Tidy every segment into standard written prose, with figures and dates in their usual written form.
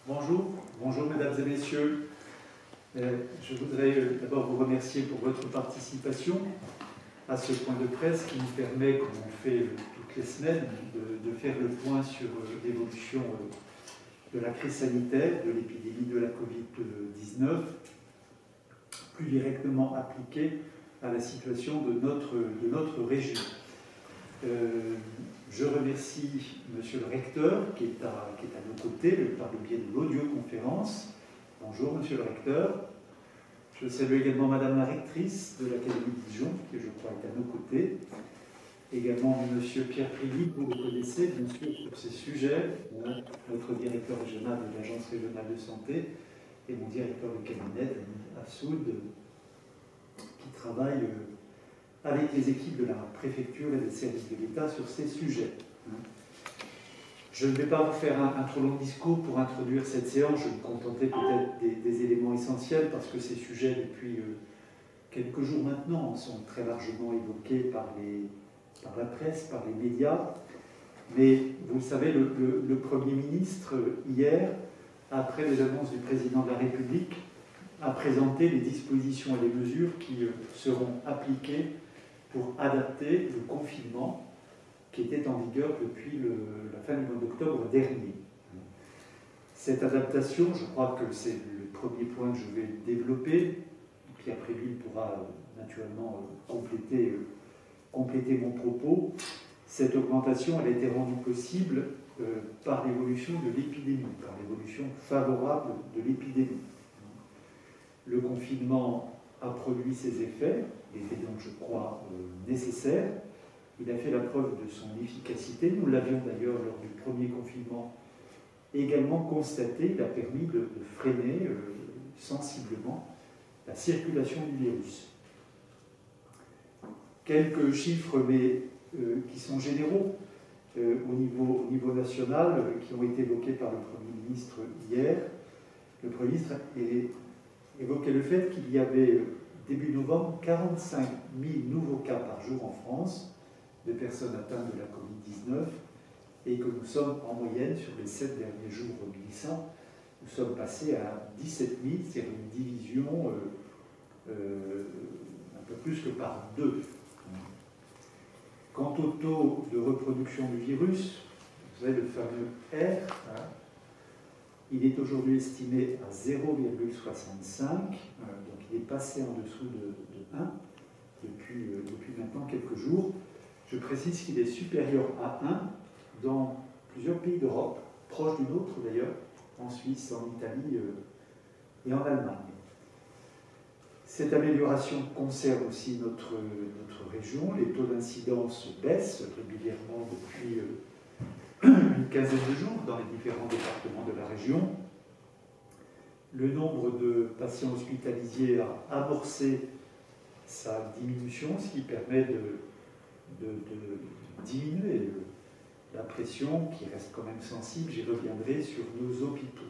Bonjour, bonjour mesdames et messieurs. Je voudrais d'abord vous remercier pour votre participation à ce point de presse qui nous permet, comme on fait toutes les semaines, de faire le point sur l'évolution de la crise sanitaire, de l'épidémie de la Covid-19, plus directement appliquée à la situation de notre région. Je remercie Monsieur le recteur qui est à nos côtés par le biais de l'audioconférence. Bonjour Monsieur le recteur. Je salue également Madame la rectrice de l'Académie de Dijon, qui je crois est à nos côtés. Également Monsieur Pierre Prilly, que vous le connaissez bien sûr sur ces sujets, notre directeur régional de l'Agence régionale de santé et mon directeur de cabinet, Afsoud, qui travaille avec les équipes de la préfecture et des services de l'État sur ces sujets. Je ne vais pas vous faire un trop long discours pour introduire cette séance, je vais me contenter peut-être des éléments essentiels parce que ces sujets, depuis quelques jours maintenant, sont très largement évoqués par la presse, par les médias. Mais vous le savez, le Premier ministre, hier, après les annonces du Président de la République, a présenté les dispositions et les mesures qui seront appliquées pour adapter le confinement qui était en vigueur depuis la fin du mois d'octobre dernier. Cette adaptation, je crois que c'est le premier point que je vais développer. Pierre Prilly pourra naturellement compléter mon propos. Cette augmentation, elle a été rendue possible par l'évolution de l'épidémie, par l'évolution favorable de l'épidémie. Le confinement a produit ses effets, il était donc, je crois, nécessaire. Il a fait la preuve de son efficacité. Nous l'avions d'ailleurs lors du premier confinement également constaté. Il a permis de freiner sensiblement la circulation du virus. Quelques chiffres, mais qui sont généraux au niveau national, qui ont été évoqués par le Premier ministre hier. Le Premier ministre évoquait le fait qu'il y avait début novembre 45 000 nouveaux cas par jour en France de personnes atteintes de la Covid-19 et que nous sommes en moyenne sur les 7 derniers jours glissants, nous sommes passés à 17 000, c'est-à-dire une division un peu plus que par 2. Quant au taux de reproduction du virus, vous avez le fameux R, il est aujourd'hui estimé à 0,65, donc il est passé en dessous de 1 depuis maintenant quelques jours. Je précise qu'il est supérieur à 1 dans plusieurs pays d'Europe, proches du nôtre d'ailleurs, en Suisse, en Italie et en Allemagne. Cette amélioration concerne aussi notre région. Les taux d'incidence baissent régulièrement depuis une quinzaine de jours dans les différents départements de la région. Le nombre de patients hospitalisés a amorcé sa diminution, ce qui permet de diminuer la pression qui reste quand même sensible, j'y reviendrai, sur nos hôpitaux.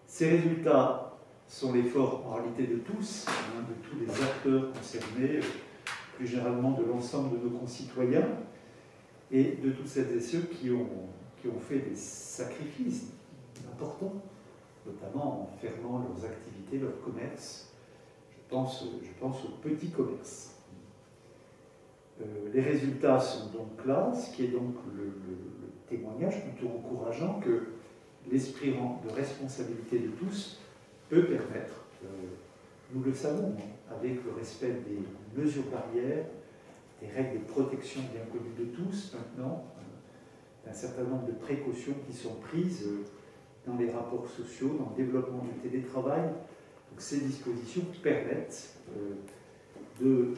Ces résultats sont l'effort en réalité de tous, de tous les acteurs concernés, plus généralement de l'ensemble de nos concitoyens et de tous celles et ceux qui ont fait des sacrifices importants, notamment en fermant leurs activités, leurs commerces. Je pense aux petits commerces. Les résultats sont donc là, ce qui est donc le témoignage plutôt encourageant que l'esprit de responsabilité de tous peut permettre, nous le savons, avec le respect des mesures barrières, des règles de protection bien connues de tous maintenant, d'un certain nombre de précautions qui sont prises dans les rapports sociaux, dans le développement du télétravail. Donc ces dispositions permettent de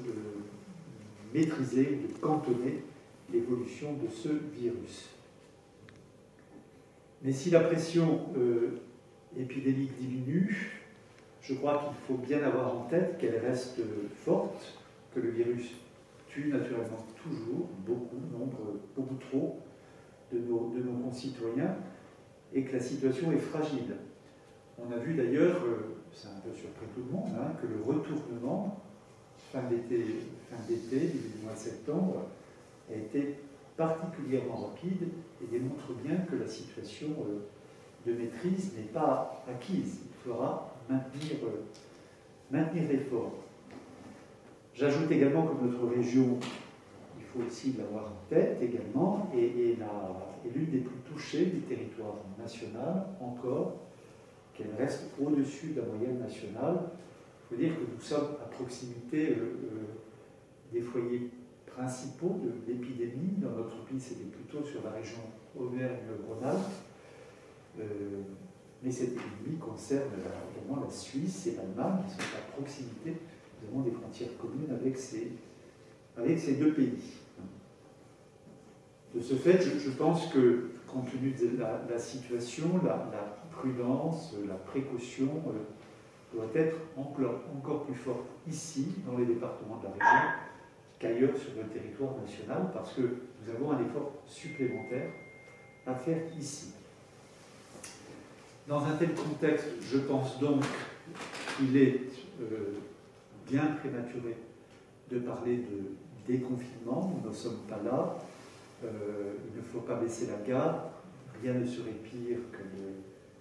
maîtriser, de cantonner l'évolution de ce virus. Mais si la pression épidémique diminue, je crois qu'il faut bien avoir en tête qu'elle reste forte, que le virus tue naturellement toujours beaucoup trop de nos concitoyens et que la situation est fragile. On a vu d'ailleurs, c'est un peu surpris tout le monde, que le retournement fin d'été, début du mois de septembre, a été particulièrement rapide et démontre bien que la situation de maîtrise n'est pas acquise. Il faudra maintenir l'effort. J'ajoute également que notre région, il faut aussi l'avoir en tête également, est l'une des plus touchées du territoire national encore, qu'elle reste au-dessus de la moyenne nationale. Il faut dire que nous sommes à proximité des foyers principaux de l'épidémie. Dans notre pays, c'était plutôt sur la région Auvergne-Rhône-Alpes. Mais cette épidémie concerne également la Suisse et l'Allemagne, qui sont à proximité, nous avons des frontières communes avec ces deux pays. De ce fait, je pense que, compte tenu de la situation, la prudence, la précaution doit être encore plus forte ici, dans les départements de la région, qu'ailleurs sur le territoire national, parce que nous avons un effort supplémentaire à faire ici. Dans un tel contexte, je pense donc qu'il est bien prématuré de parler de déconfinement. Nous n'en sommes pas là. Il ne faut pas baisser la garde. Rien ne serait pire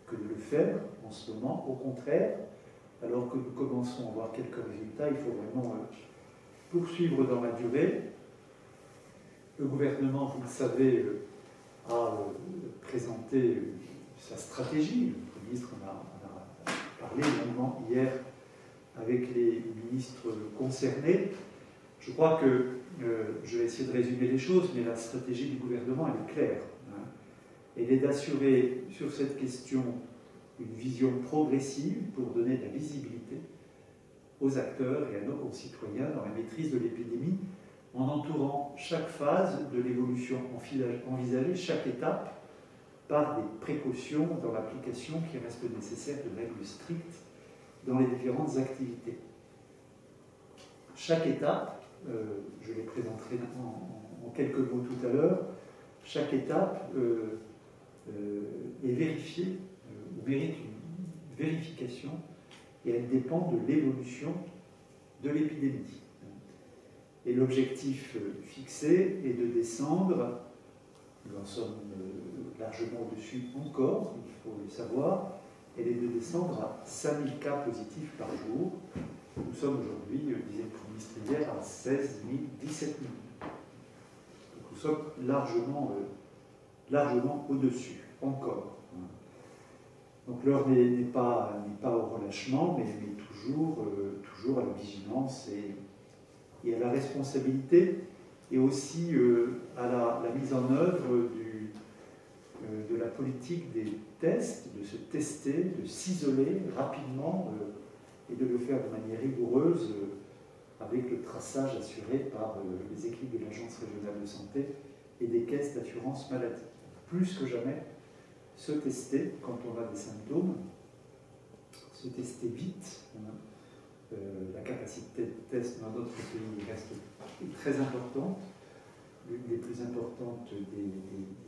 que de le faire en ce moment. Au contraire, alors que nous commençons à voir quelques résultats, il faut vraiment poursuivre dans la durée. Le gouvernement, vous le savez, a présenté sa stratégie. Le ministre en a parlé longuement hier avec les ministres concernés. Je crois que, je vais essayer de résumer les choses, mais la stratégie du gouvernement, elle est claire. Elle est d'assurer sur cette question une vision progressive pour donner de la visibilité aux acteurs et à nos concitoyens dans la maîtrise de l'épidémie, en entourant chaque phase de l'évolution envisagée, chaque étape, par des précautions dans l'application qui restent nécessaires de règles strictes dans les différentes activités. Chaque étape, je les présenterai en quelques mots tout à l'heure, chaque étape est vérifiée, mérite une vérification, et elle dépend de l'évolution de l'épidémie. Et l'objectif fixé est de descendre, nous en sommes largement au-dessus encore, il faut le savoir, elle est de descendre à 5000 cas positifs par jour. Nous sommes aujourd'hui, disait le Premier ministre hier, à 16 000, 17 000. Donc nous sommes largement au-dessus, encore. Donc l'heure n'est pas au relâchement, mais toujours à la vigilance et à la responsabilité, et aussi à la mise en œuvre de la politique des tests, de se tester, de s'isoler rapidement et de le faire de manière rigoureuse avec le traçage assuré par les équipes de l'Agence régionale de santé et des caisses d'assurance maladie. Plus que jamais, se tester quand on a des symptômes, se tester vite. La capacité de test dans notre pays reste très importante, l'une des plus importantes des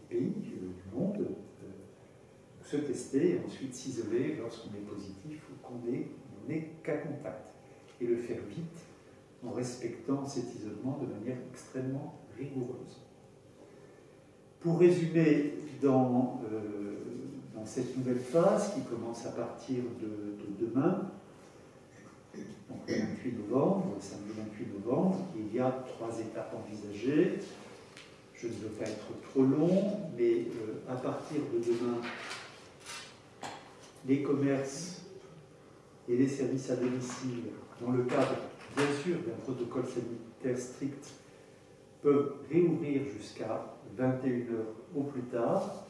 pays du monde. Se tester et ensuite s'isoler lorsqu'on est positif ou qu'on n'est qu'à contact. Et le faire vite en respectant cet isolement de manière extrêmement rigoureuse. Pour résumer, dans cette nouvelle phase qui commence à partir de demain, donc le 28 novembre, le samedi 28 novembre, il y a 3 étapes envisagées. Je ne veux pas être trop long, mais à partir de demain, les commerces et les services à domicile, dans le cadre, bien sûr, d'un protocole sanitaire strict, peuvent réouvrir jusqu'à 21h au plus tard.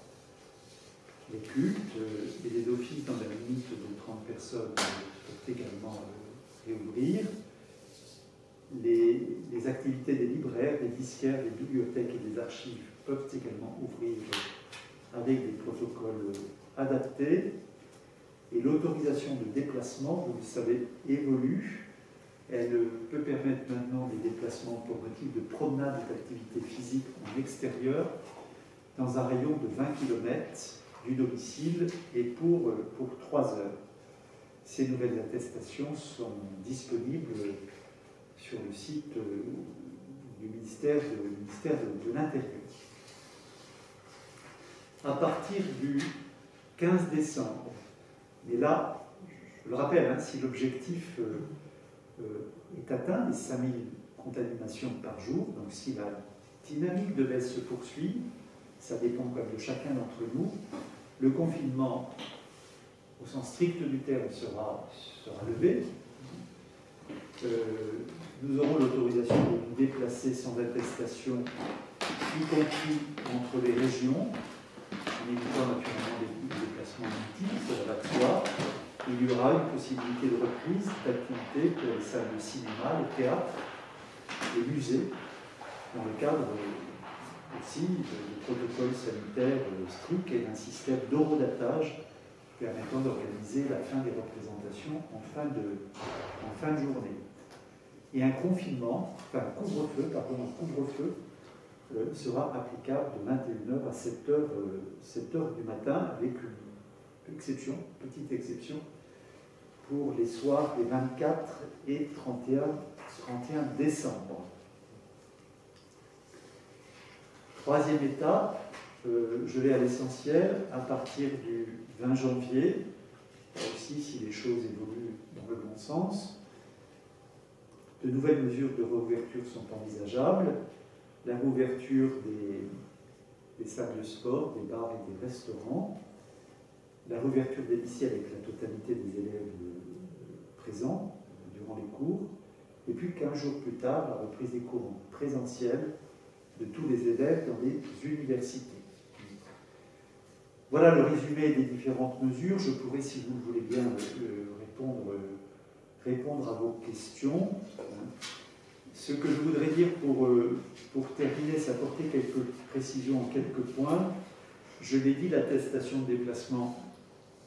Les cultes et les offices dans la limite de 30 personnes peuvent également réouvrir. Les activités des libraires, des disquaires, des bibliothèques et des archives peuvent également ouvrir avec des protocoles adaptés. Et l'autorisation de déplacement, vous le savez, évolue. Elle peut permettre maintenant des déplacements pour motif de promenade ou d'activité physique en extérieur dans un rayon de 20 km du domicile et pour 3 heures. Ces nouvelles attestations sont disponibles sur le site du ministère de l'Intérieur. À partir du 15 décembre. Mais là, je le rappelle, hein, si l'objectif est atteint, les 5000 contaminations par jour, donc si la dynamique de baisse se poursuit, ça dépend quand même de chacun d'entre nous, le confinement, au sens strict du terme, sera levé. Nous aurons l'autorisation de nous déplacer sans attestation, y compris entre les régions, en évitant naturellement des déplacements inutiles, ça va de soi. Il y aura une possibilité de reprise d'activité pour les salles de cinéma, les théâtres, les musées, dans le cadre aussi de protocoles sanitaires stricts et d'un système d'horodatage permettant d'organiser la fin des représentations en fin de journée. Et un confinement, enfin un couvre-feu, sera applicable de 21h à 7h du matin, avec une exception, petite exception, pour les soirs des 24 et 31 décembre. Troisième étape, je vais à l'essentiel, à partir du 20 janvier, là aussi si les choses évoluent dans le bon sens, de nouvelles mesures de réouverture sont envisageables. La réouverture des salles de sport, des bars et des restaurants, la réouverture des lycées avec la totalité des élèves présents durant les cours, et puis 15 jours plus tard, la reprise des cours en présentiel de tous les élèves dans les universités. Voilà le résumé des différentes mesures. Je pourrais, si vous le voulez bien, répondre à vos questions. Ce que je voudrais dire pour terminer, c'est apporter quelques précisions en quelques points. Je l'ai dit, l'attestation de déplacement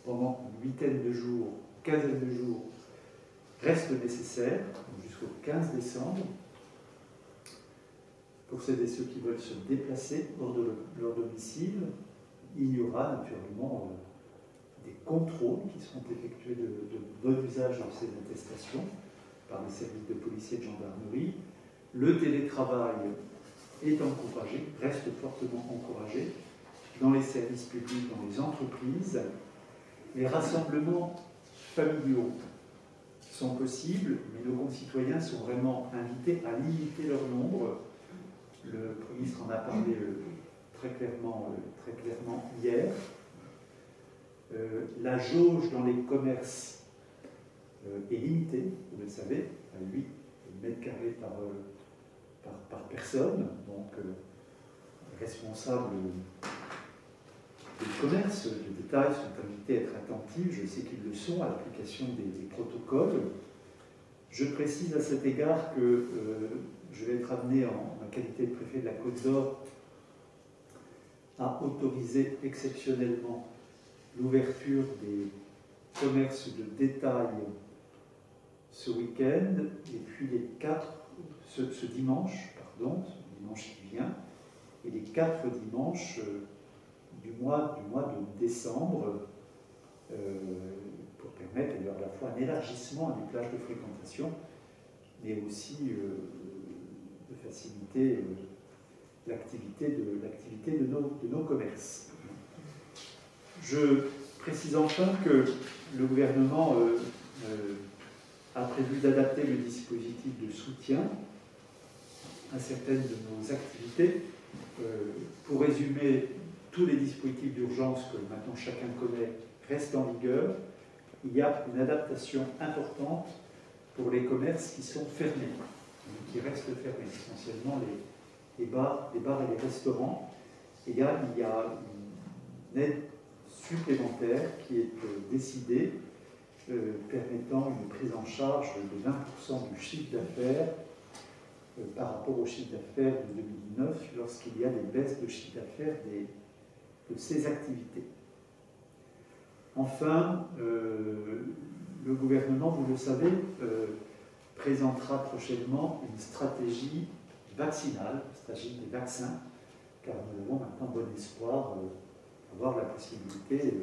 pendant une huitaine de jours, quinzaine de jours, reste nécessaire jusqu'au 15 décembre. Pour celles et ceux qui veulent se déplacer hors de leur domicile, il y aura naturellement des contrôles qui seront effectués de bon usage dans ces attestations par les services de police et de gendarmerie. Le télétravail est encouragé, reste fortement encouragé dans les services publics, dans les entreprises. Les rassemblements familiaux sont possibles, mais nos concitoyens sont vraiment invités à limiter leur nombre. Le Premier ministre en a parlé très clairement hier. La jauge dans les commerces est limitée, vous le savez, à 8 mètres carrés par personne. Donc, responsables des commerces de détail sont invités à être attentifs, je sais qu'ils le sont, à l'application des protocoles. Je précise à cet égard que je vais être amené en ma qualité de préfet de la Côte d'Or à autoriser exceptionnellement l'ouverture des commerces de détail ce week-end, et puis ce dimanche qui vient, et les 4 dimanches du mois de décembre, pour permettre d'ailleurs à la fois un élargissement des plages de fréquentation, mais aussi de faciliter l'activité de nos commerces. Je précise enfin que le gouvernement a prévu d'adapter le dispositif de soutien à certaines de nos activités. Pour résumer, tous les dispositifs d'urgence que maintenant chacun connaît restent en vigueur. Il y a une adaptation importante pour les commerces qui sont fermés, qui restent fermés, essentiellement les bars et les restaurants. Et là, il y a une aide supplémentaire qui est décidée, permettant une prise en charge de 20% du chiffre d'affaires par rapport au chiffre d'affaires de 2019 lorsqu'il y a des baisses de chiffre d'affaires de ces activités. Enfin, le gouvernement, vous le savez, présentera prochainement une stratégie vaccinale, une stratégie des vaccins, car nous avons maintenant bon espoir d'avoir la possibilité,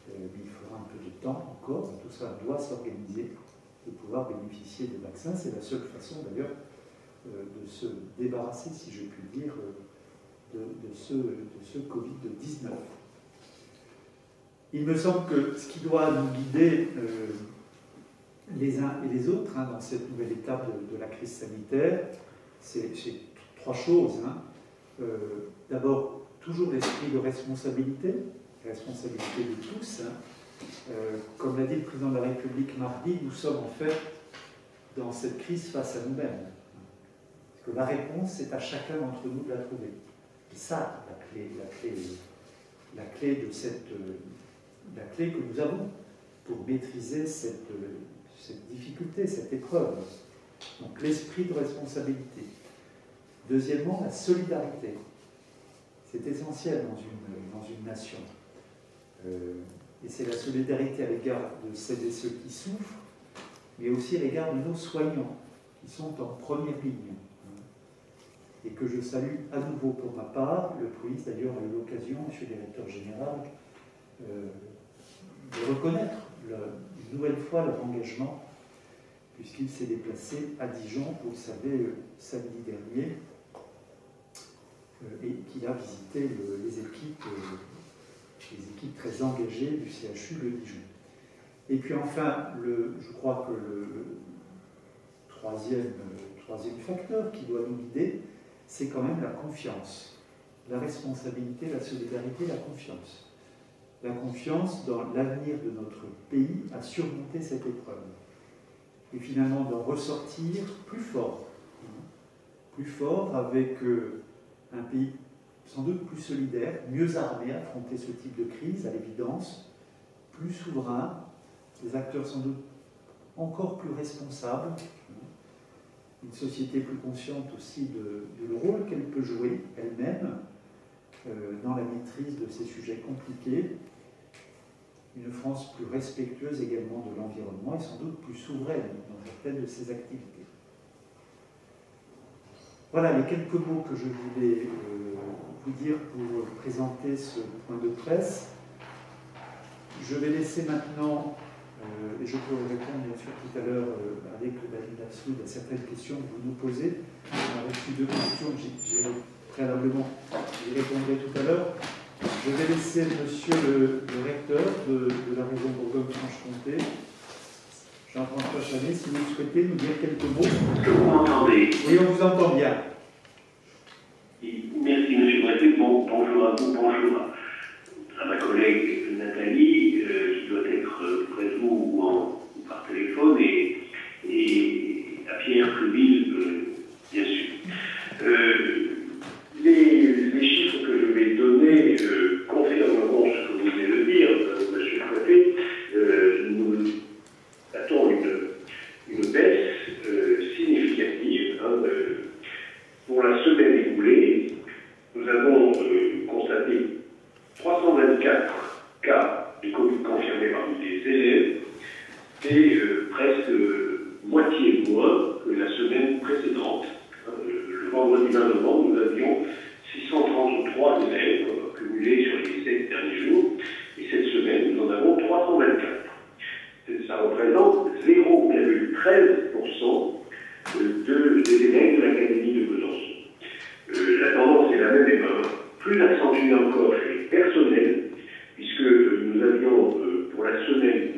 mais il faudra un peu de temps encore, tout ça doit s'organiser, de pouvoir bénéficier des vaccins. C'est la seule façon d'ailleurs de se débarrasser, si je puis dire, de ce Covid-19. Il me semble que ce qui doit nous guider les uns et les autres dans cette nouvelle étape de la crise sanitaire, c'est trois choses. D'abord, toujours l'esprit de responsabilité de tous. Comme l'a dit le président de la République mardi, nous sommes en fait dans cette crise face à nous-mêmes. Parce que la réponse, c'est à chacun d'entre nous de la trouver. C'est ça la clé que nous avons pour maîtriser cette difficulté, cette épreuve. Donc l'esprit de responsabilité. Deuxièmement, la solidarité. C'est essentiel dans une nation. Et c'est la solidarité à l'égard de celles et ceux qui souffrent, mais aussi à l'égard de nos soignants, qui sont en première ligne. Et que je salue à nouveau pour ma part. Le police, d'ailleurs, a eu l'occasion, monsieur le directeur général, de reconnaître une nouvelle fois leur engagement, puisqu'il s'est déplacé à Dijon, vous le savez, samedi dernier, et qu'il a visité les équipes très engagées du CHU de Dijon. Et puis enfin, je crois que le troisième facteur qui doit nous guider, c'est quand même la confiance. La responsabilité, la solidarité, la confiance. La confiance dans l'avenir de notre pays à surmonter cette épreuve. Et finalement d'en ressortir plus fort. Plus fort avec un pays sans doute plus solidaire, mieux armé à affronter ce type de crise, à l'évidence, plus souverain, des acteurs sans doute encore plus responsables, une société plus consciente aussi du rôle qu'elle peut jouer elle-même dans la maîtrise de ces sujets compliqués, une France plus respectueuse également de l'environnement et sans doute plus souveraine dans certaines de ses activités. Voilà les quelques mots que je voulais vous dire pour présenter ce point de presse. Je vais laisser maintenant, et je peux répondre bien sûr tout à l'heure avec David Absoud à certaines questions que vous nous posez. On a reçu deux questions, préalablement, j'y répondrai tout à l'heure. Je vais laisser monsieur le recteur de la région Bourgogne-Franche-Comté, Jean-François Chanet, si vous souhaitez nous dire quelques mots. Est-ce que vous m'entendez? Oui, on vous entend bien. Merci, monsieur le préfet. Bonjour à vous, bonjour à ma collègue Nathalie, qui doit être près de vous ou par téléphone, et à Pierre Cleville, bien sûr. Les chiffres que je vais donner confirmeront ce que vous venez de dire, monsieur le préfet. Nous attendons une baisse significative. Pour la semaine écoulée, nous avons constaté 324 cas de Covid confirmés parmi les élèves, et presque moitié moins que la semaine précédente. Le vendredi 20 novembre, nous avions 633 élèves cumulés sur les 7 derniers jours, et cette semaine, nous en avons 324. Ça représente 0,13% des élèves de l'Académie de Besançon. La tendance est la même et plus accentuée encore chez les personnels, puisque nous avions pour la semaine,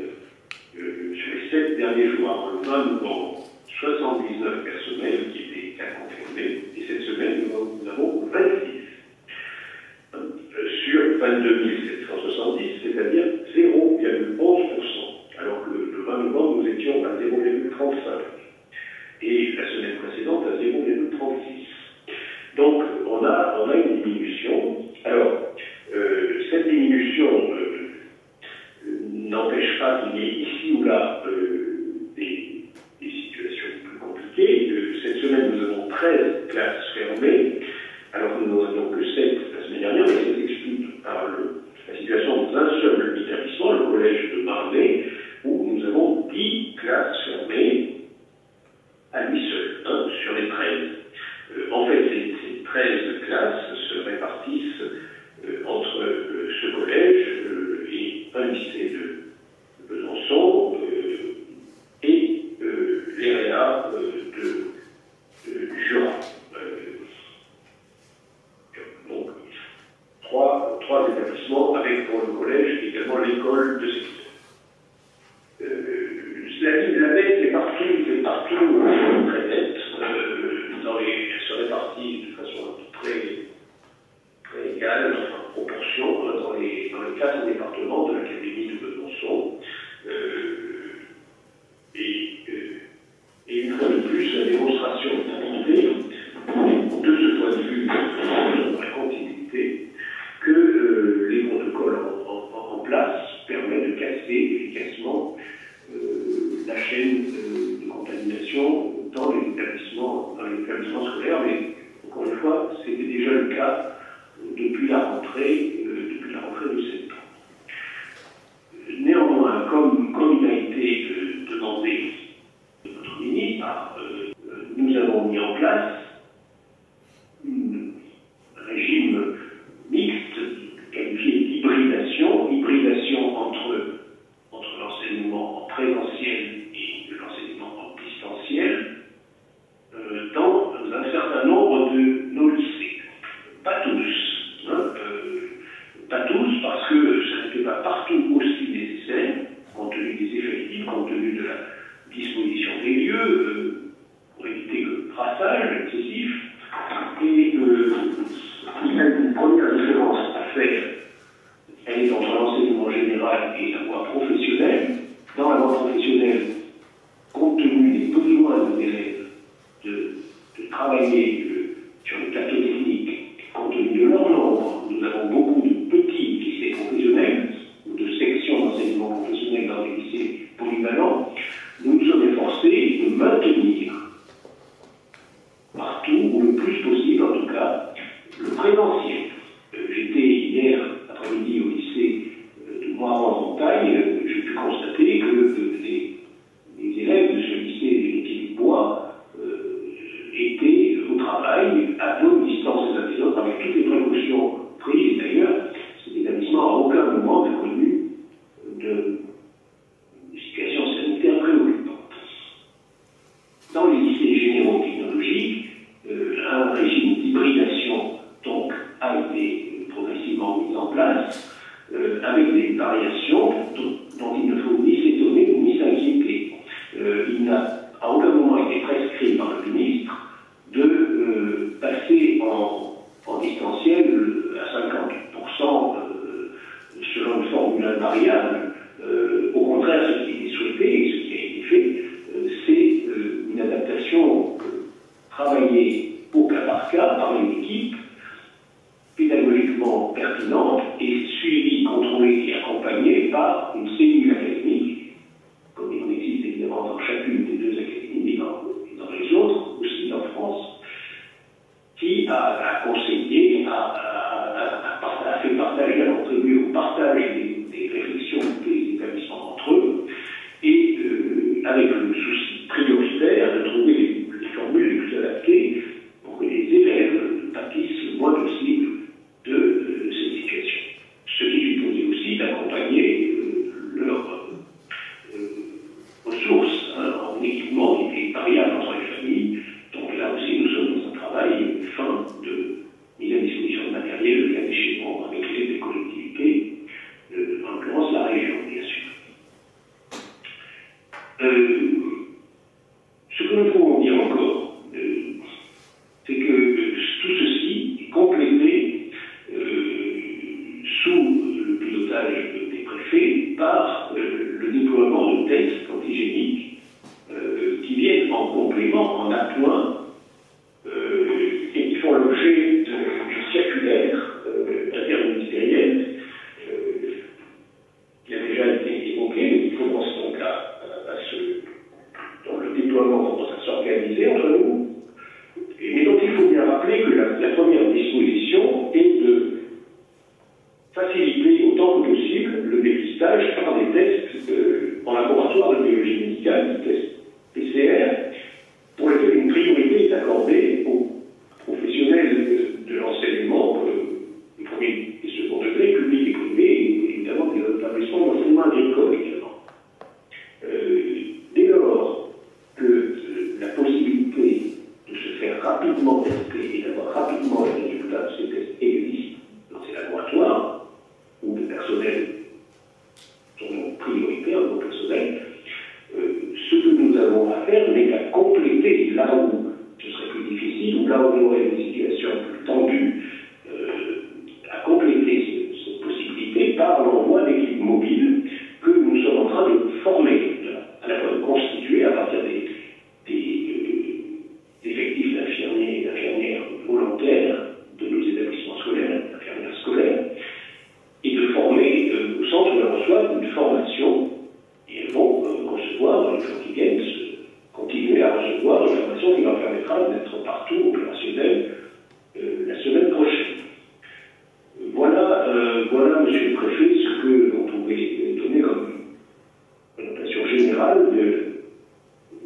sur les 7 derniers jours avant le 20 novembre, 79 personnels qui étaient cas confirmés, et cette semaine nous avons 26 sur 22 770, c'est-à-dire 0,11%, alors que le 20 novembre nous étions à 0,35%. Et la semaine précédente à 0,36. Donc on a une diminution. Alors, cette diminution n'empêche pas qu'il y ait ici ou là des situations plus compliquées. Cette semaine, nous avons 13 classes fermées, alors que nous n'en avions que 7 la semaine dernière, mais ça s'explique par la situation dans un seul établissement, le collège de Marnay, où nous avons 10 classes fermées à lui seul, sur les 13. En fait, ces 13 classes se répartissent entre ce collège et un lycée de Besançon et l'EREA du Jura. est partout très nette. Elle se répartit de façon à peu très égale, en proportion, dans les 4 départements de l'Académie de Besançon. Et une fois de plus, la démonstration est montée, de ce point de vue de la continuité, que les protocoles en place permettent de casser efficacement la chaîne de contamination dans les établissements scolaires, mais encore une fois, c'était déjà le cas depuis la rentrée de septembre. Néanmoins, comme il a été demandé de notre ministre, nous avons mis en place un régime mixte qualifié d'hybridation entre l'enseignement en présentiel et l'enseignement en distanciel dans un certain nombre de nos lycées. Pas tous, pas tous parce que ça n'était pas partout aussi nécessaire, compte tenu des effectifs, compte tenu de la disposition des lieux, pour éviter le traçage excessif. Et il y a une première différence à faire. Elle est entre l'enseignement général et la voie professionnelle. Dans la voie professionnelle, compte tenu des besoins des élèves de travailler sur le plateau technique, compte tenu de leur nombre, nous avons beaucoup de petits lycées professionnels ou de sections d'enseignement professionnel dans les lycées polyvalents. Nous nous sommes efforcés de maintenir partout, ou le plus possible en tout cas, le présentiel. J'étais hier après-midi au lycée de Moirans-Montagne, j'ai pu constater que les élèves de ce lycée des Pieds-du-Bois étaient au travail à bonne distance les uns des autres, avec toutes les précautions prises. D'ailleurs, cet établissement à aucun moment n'a connu de situation sanitaire préoccupante. Dans les lycées généraux technologiques, un régime d'hybridation donc a été progressivement mis en place, avec des variations dont il ne faut ni s'étonner ni s'inquiéter. Il n'a à aucun moment été prescrit par le ministre de passer en distanciel à 50% selon une formule invariable. Au contraire, ce qui est souhaité et ce qui a été fait, c'est une adaptation travaillée au cas par cas par une équipe pédagogiquement pertinente et suivie, contrôlée et accompagnée par une cellule académique, comme il en existe évidemment dans chacune des 2 académies et dans les autres aussi en France, qui a conseillé, a fait partager, a contribué au partage des réflexions des établissements entre eux, et avec le souci prioritaire de trouver les formules les plus adaptées pour que les élèves pâtissent le moins possible de cette situation. Ce qui supposait aussi d'accompagner leurs ressources en équipement qui est variable entre les familles. Donc là aussi, nous sommes dans un travail fin de mise à disposition de matériel, le cas échéant, avec l'aide des collectivités, en l'occurrence la région, bien sûr. Ce que nous pouvons dire encore, c'est que tout ceci est complété sous le pilotage des préfets par le déploiement de tests antigéniques qui viennent en complément, en appoint, et qui font l'objet d'une circulaire interministérielle qui a déjà été évoquée, mais qui commence donc dans le déploiement commence à s'organiser entre nous. Mais donc il faut bien rappeler que la première disposition est de faciliter autant que possible le dépistage par des tests en laboratoire de biologie médicale, des tests PCR, pour lesquels une priorité pouvoir, dans les jours qui viennent, continuer à recevoir une formation qui leur permettra d'être partout opérationnel la semaine prochaine. Voilà, monsieur le préfet, ce que l'on pouvait donner comme notation générale de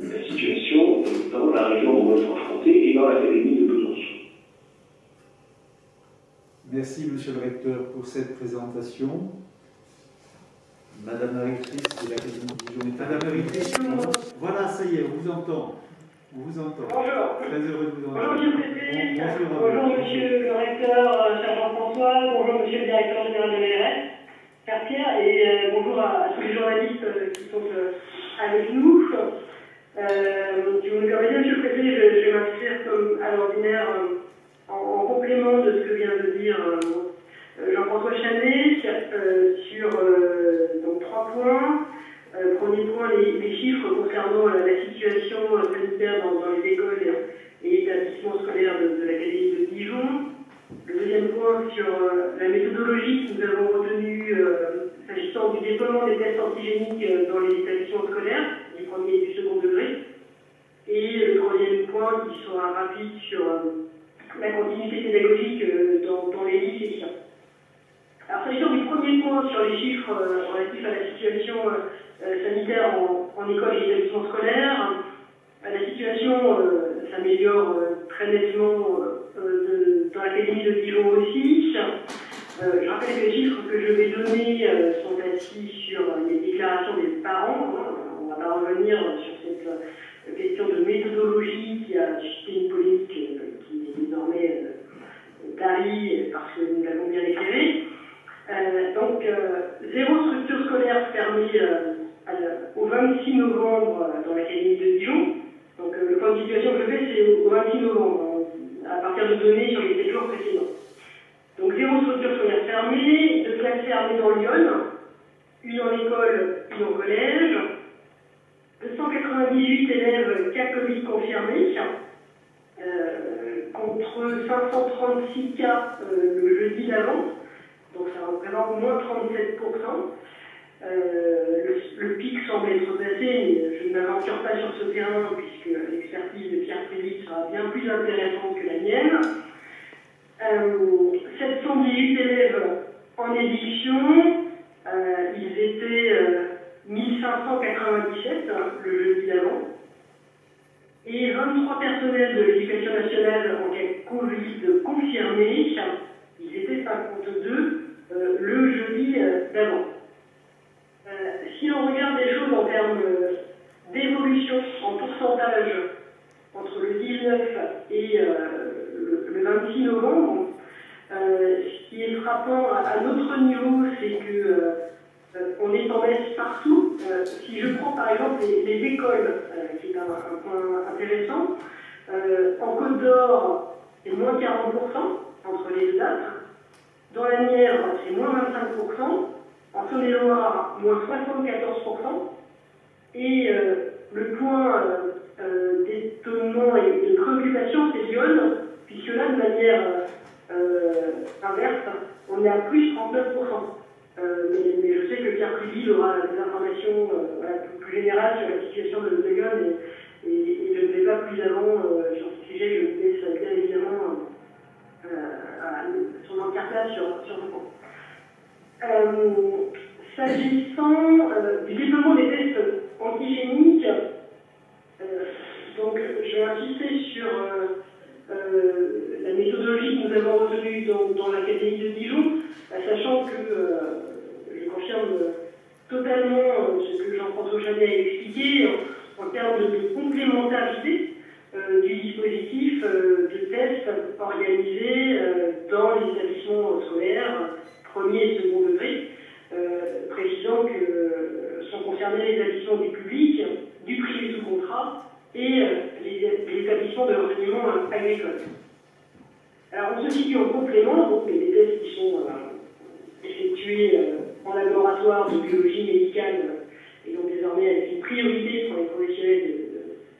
la situation dans la région de Rouen-Franche-Comté et dans l'académie de Besançon. Merci, monsieur le recteur, pour cette présentation. Madame la rectrice de l'académie de Dijon. Madame la rectrice, voilà, ça y est, on vous entend. On vous entend. Bonjour. Très heureux de vous entendre. Bonjour, monsieur le préfet. Bonjour, monsieur le recteur, cher Jean-François. Bonjour, monsieur le directeur général de l'ARS, cher Pierre. Et bonjour à tous les journalistes qui sont avec nous. Si vous me permettez, monsieur le préfet, je vais m'inscrire comme à l'ordinaire en complément de ce que vient de dire Jean-François Chanet sur donc 3 points. Premier point, les chiffres concernant la situation sanitaire dans les écoles et établissements scolaires de l'académie de Dijon. Le deuxième point sur la méthodologie que nous avons retenue s'agissant du déploiement des tests antigéniques dans les établissements scolaires, du premier et du second degré. Et le troisième point qui sera rapide sur la continuité pédagogique dans les lycées. Alors, s'agissant du premier point sur les chiffres relatifs à la situation sanitaire en école et établissement scolaire, la situation s'améliore très nettement dans l'académie de Dijon aussi. Je rappelle que les chiffres que je vais donner sont assis sur les déclarations des parents. On ne va pas revenir sur cette question de méthodologie qui a suscité une polémique qui est désormais tarie parce que nous l'avons bien éclairée. Donc, 0 structure scolaire fermée au 26 novembre dans l'académie de Dijon. Donc, le point de situation que je fais, c'est au 26 novembre, à partir de données sur les 7 jours précédents. Donc, 0 structure scolaire fermée, 2 classes fermées dans Lyon, une en école, une en collège, 298 élèves cas Covid confirmés, contre 536 cas le jeudi d'avant. Donc ça représente moins 37%. Le pic semble être passé, mais je ne m'aventure pas sur ce terrain puisque l'expertise de Pierre Félix sera bien plus intéressante que la mienne. 718 élèves en édiction, ils étaient 1597 le jeudi d'avant. Et 23 personnels de l'éducation nationale en cas Covid confirmés, ils étaient 52 le jeudi d'avant. Si on regarde les choses en termes d'évolution en pourcentage entre le 19 et le 26 novembre, ce qui est frappant à notre niveau, c'est que on est en baisse partout. Si je prends par exemple les écoles, qui est un point intéressant, en Côte d'Or, c'est moins 40% entre les deux dates. Dans la Nièvre, c'est moins 25%. En Saône-et-Loire, moins 74%. Et le point d'étonnement et de préoccupation, c'est Lyon, puisque là, de manière inverse, on est à plus 39%. Mais je sais que Pierre Pridy aura des informations plus générales sur la situation de Lyon et je ne vais pas plus avant sur ce sujet. Je vous laisse bien évidemment son encartage sur ce point. S'agissant du déploiement des tests antigéniques, donc je vais insister sur la méthodologie que nous avons retenue dans l'académie de Dijon, sachant que je confirme totalement ce que Jean-François Chanet a expliqué en termes de complémentarité du dispositif de tests organisés dans les établissements scolaires, premier et second degré, précisant que sont concernés les établissements du public, du privé sous contrat et les établissements de l'enseignement agricole. Alors on se situe en complément, donc les tests qui sont effectués en laboratoire de biologie médicale et donc désormais avec une priorité pour les professionnels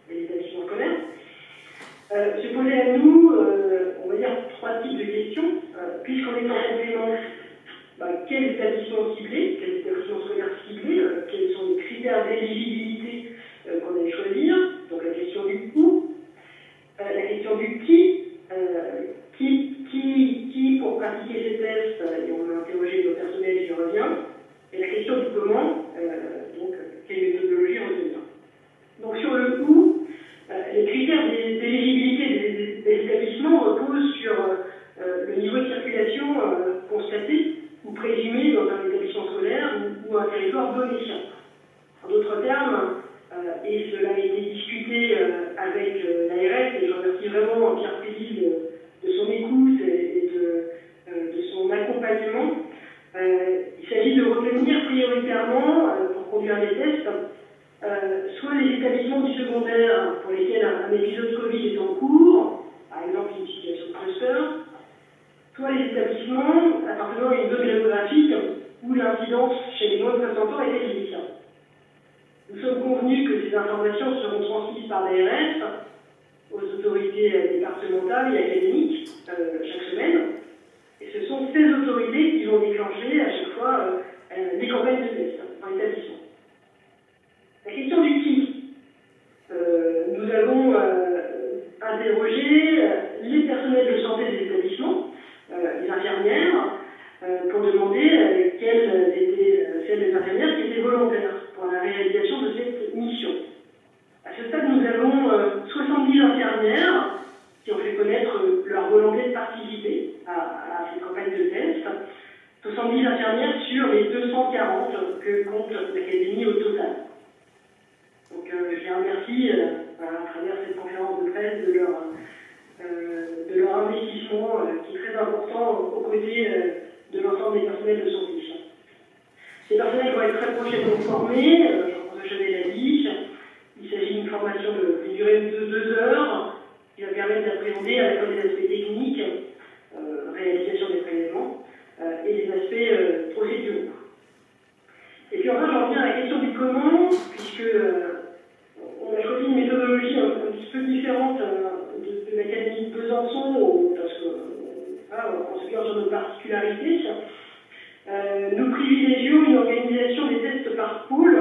des établissements scolaires. Se poser à nous, on va dire, 3 types de questions. Puisqu'on est en complément, quels établissements ciblés, quels établissements scolaires ciblés, quels sont les critères d'éligibilité les établissements du secondaire pour lesquels un épisode Covid est en cours, par exemple une situation de cluster, soit les établissements appartenant à une zone géographique où l'incidence chez les moins de 60 ans est élevée. Nous sommes convenus que ces informations seront transmises par l'ARS aux autorités départementales et académiques chaque semaine. Et ce sont ces autorités qui vont déclencher à chaque fois les campagnes de test dans l'établissement. La question du qui. Nous avons interrogé les personnels de santé des établissements, les infirmières, pour demander quelles étaient celles des infirmières qui étaient volontaires pour la réalisation de cette mission. À ce stade, nous avons 70 infirmières qui ont fait connaître leur volonté de participer à cette campagne de test. 70 infirmières sur les 240 que compte l'Académie au total. Donc je les remercie à travers cette conférence de presse de leur investissement qui est très important aux côtés de l'ensemble des personnels de santé. Ces personnels vont être très prochainement formés, Jean-François Chanet l'a dit. Il s'agit d'une formation d'une durée de 2 heures qui va permettre d'appréhender à la fois les aspects techniques, réalisation des prélèvements, et les aspects procéduraux. Et puis enfin, j'en reviens à la question du comment, puisque on a choisi une méthodologie un petit peu différente de l'Académie de Besançon, parce qu'on se sur nos particularités. Nous privilégions une organisation des tests par pôle,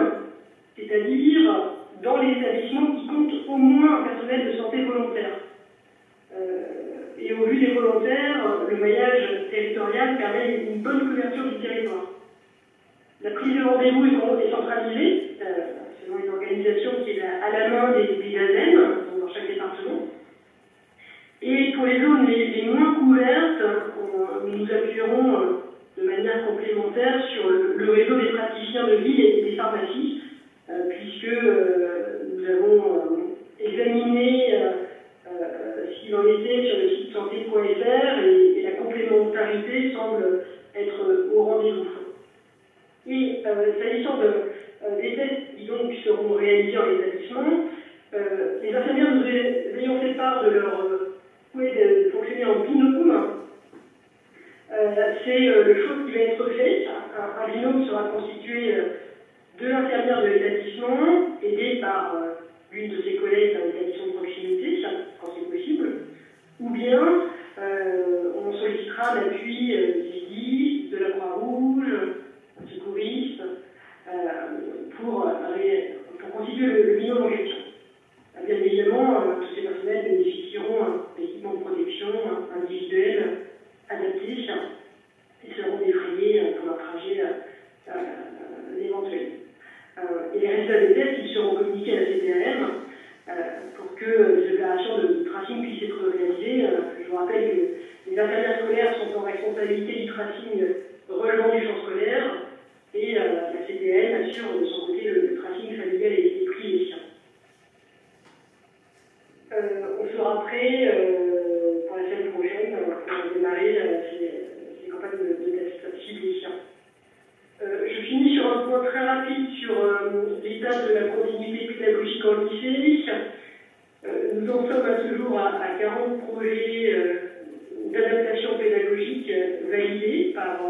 c'est-à-dire dans les établissements qui comptent au moins un personnel de santé volontaire. Et au vu des volontaires, le maillage territorial permet une bonne couverture du territoire. La prise de rendez-vous est centralisée, selon une organisation qui est à la main des ASEM, dans chaque département. Et pour les zones les moins couvertes, nous nous appuierons de manière complémentaire sur le réseau des praticiens de ville et des pharmacies, puisque nous avons examiné ce qu'il en était sur le site santé.fr et la complémentarité semble être au rendez-vous. Et s'agissant des tests qui donc seront réalisés en établissement, les infirmières nous ayant fait part de leur souhait de fonctionner en binôme. C'est le choix qui va être fait. Un binôme sera constitué de l'infirmière de l'établissement, aidée par l'une de ses collègues dans l'établissement de proximité, quand c'est possible, ou bien on sollicitera l'appui des SDIS, de la Croix-Rouge, secouristes, pour constituer le binôme en question. Bien évidemment, tous ces personnels bénéficieront d'équipements de protection individuels adaptés et seront défrayés pour leur trajet éventuel. Et les résultats des tests ils seront communiqués à la CTRM pour que les opérations de tracing puissent être réalisées. Je vous rappelle que les infirmières scolaires sont en responsabilité du tracing relevant du champ scolaire et la CTRM assure de son côté le tracing familial et privé. On sera prêt pour la semaine prochaine pour démarrer ces campagnes de tests ciblés. Je finis sur un point très rapide sur l'état de la continuité pédagogique en lycée. Nous en sommes à ce jour à 40 projets d'adaptation pédagogique validés par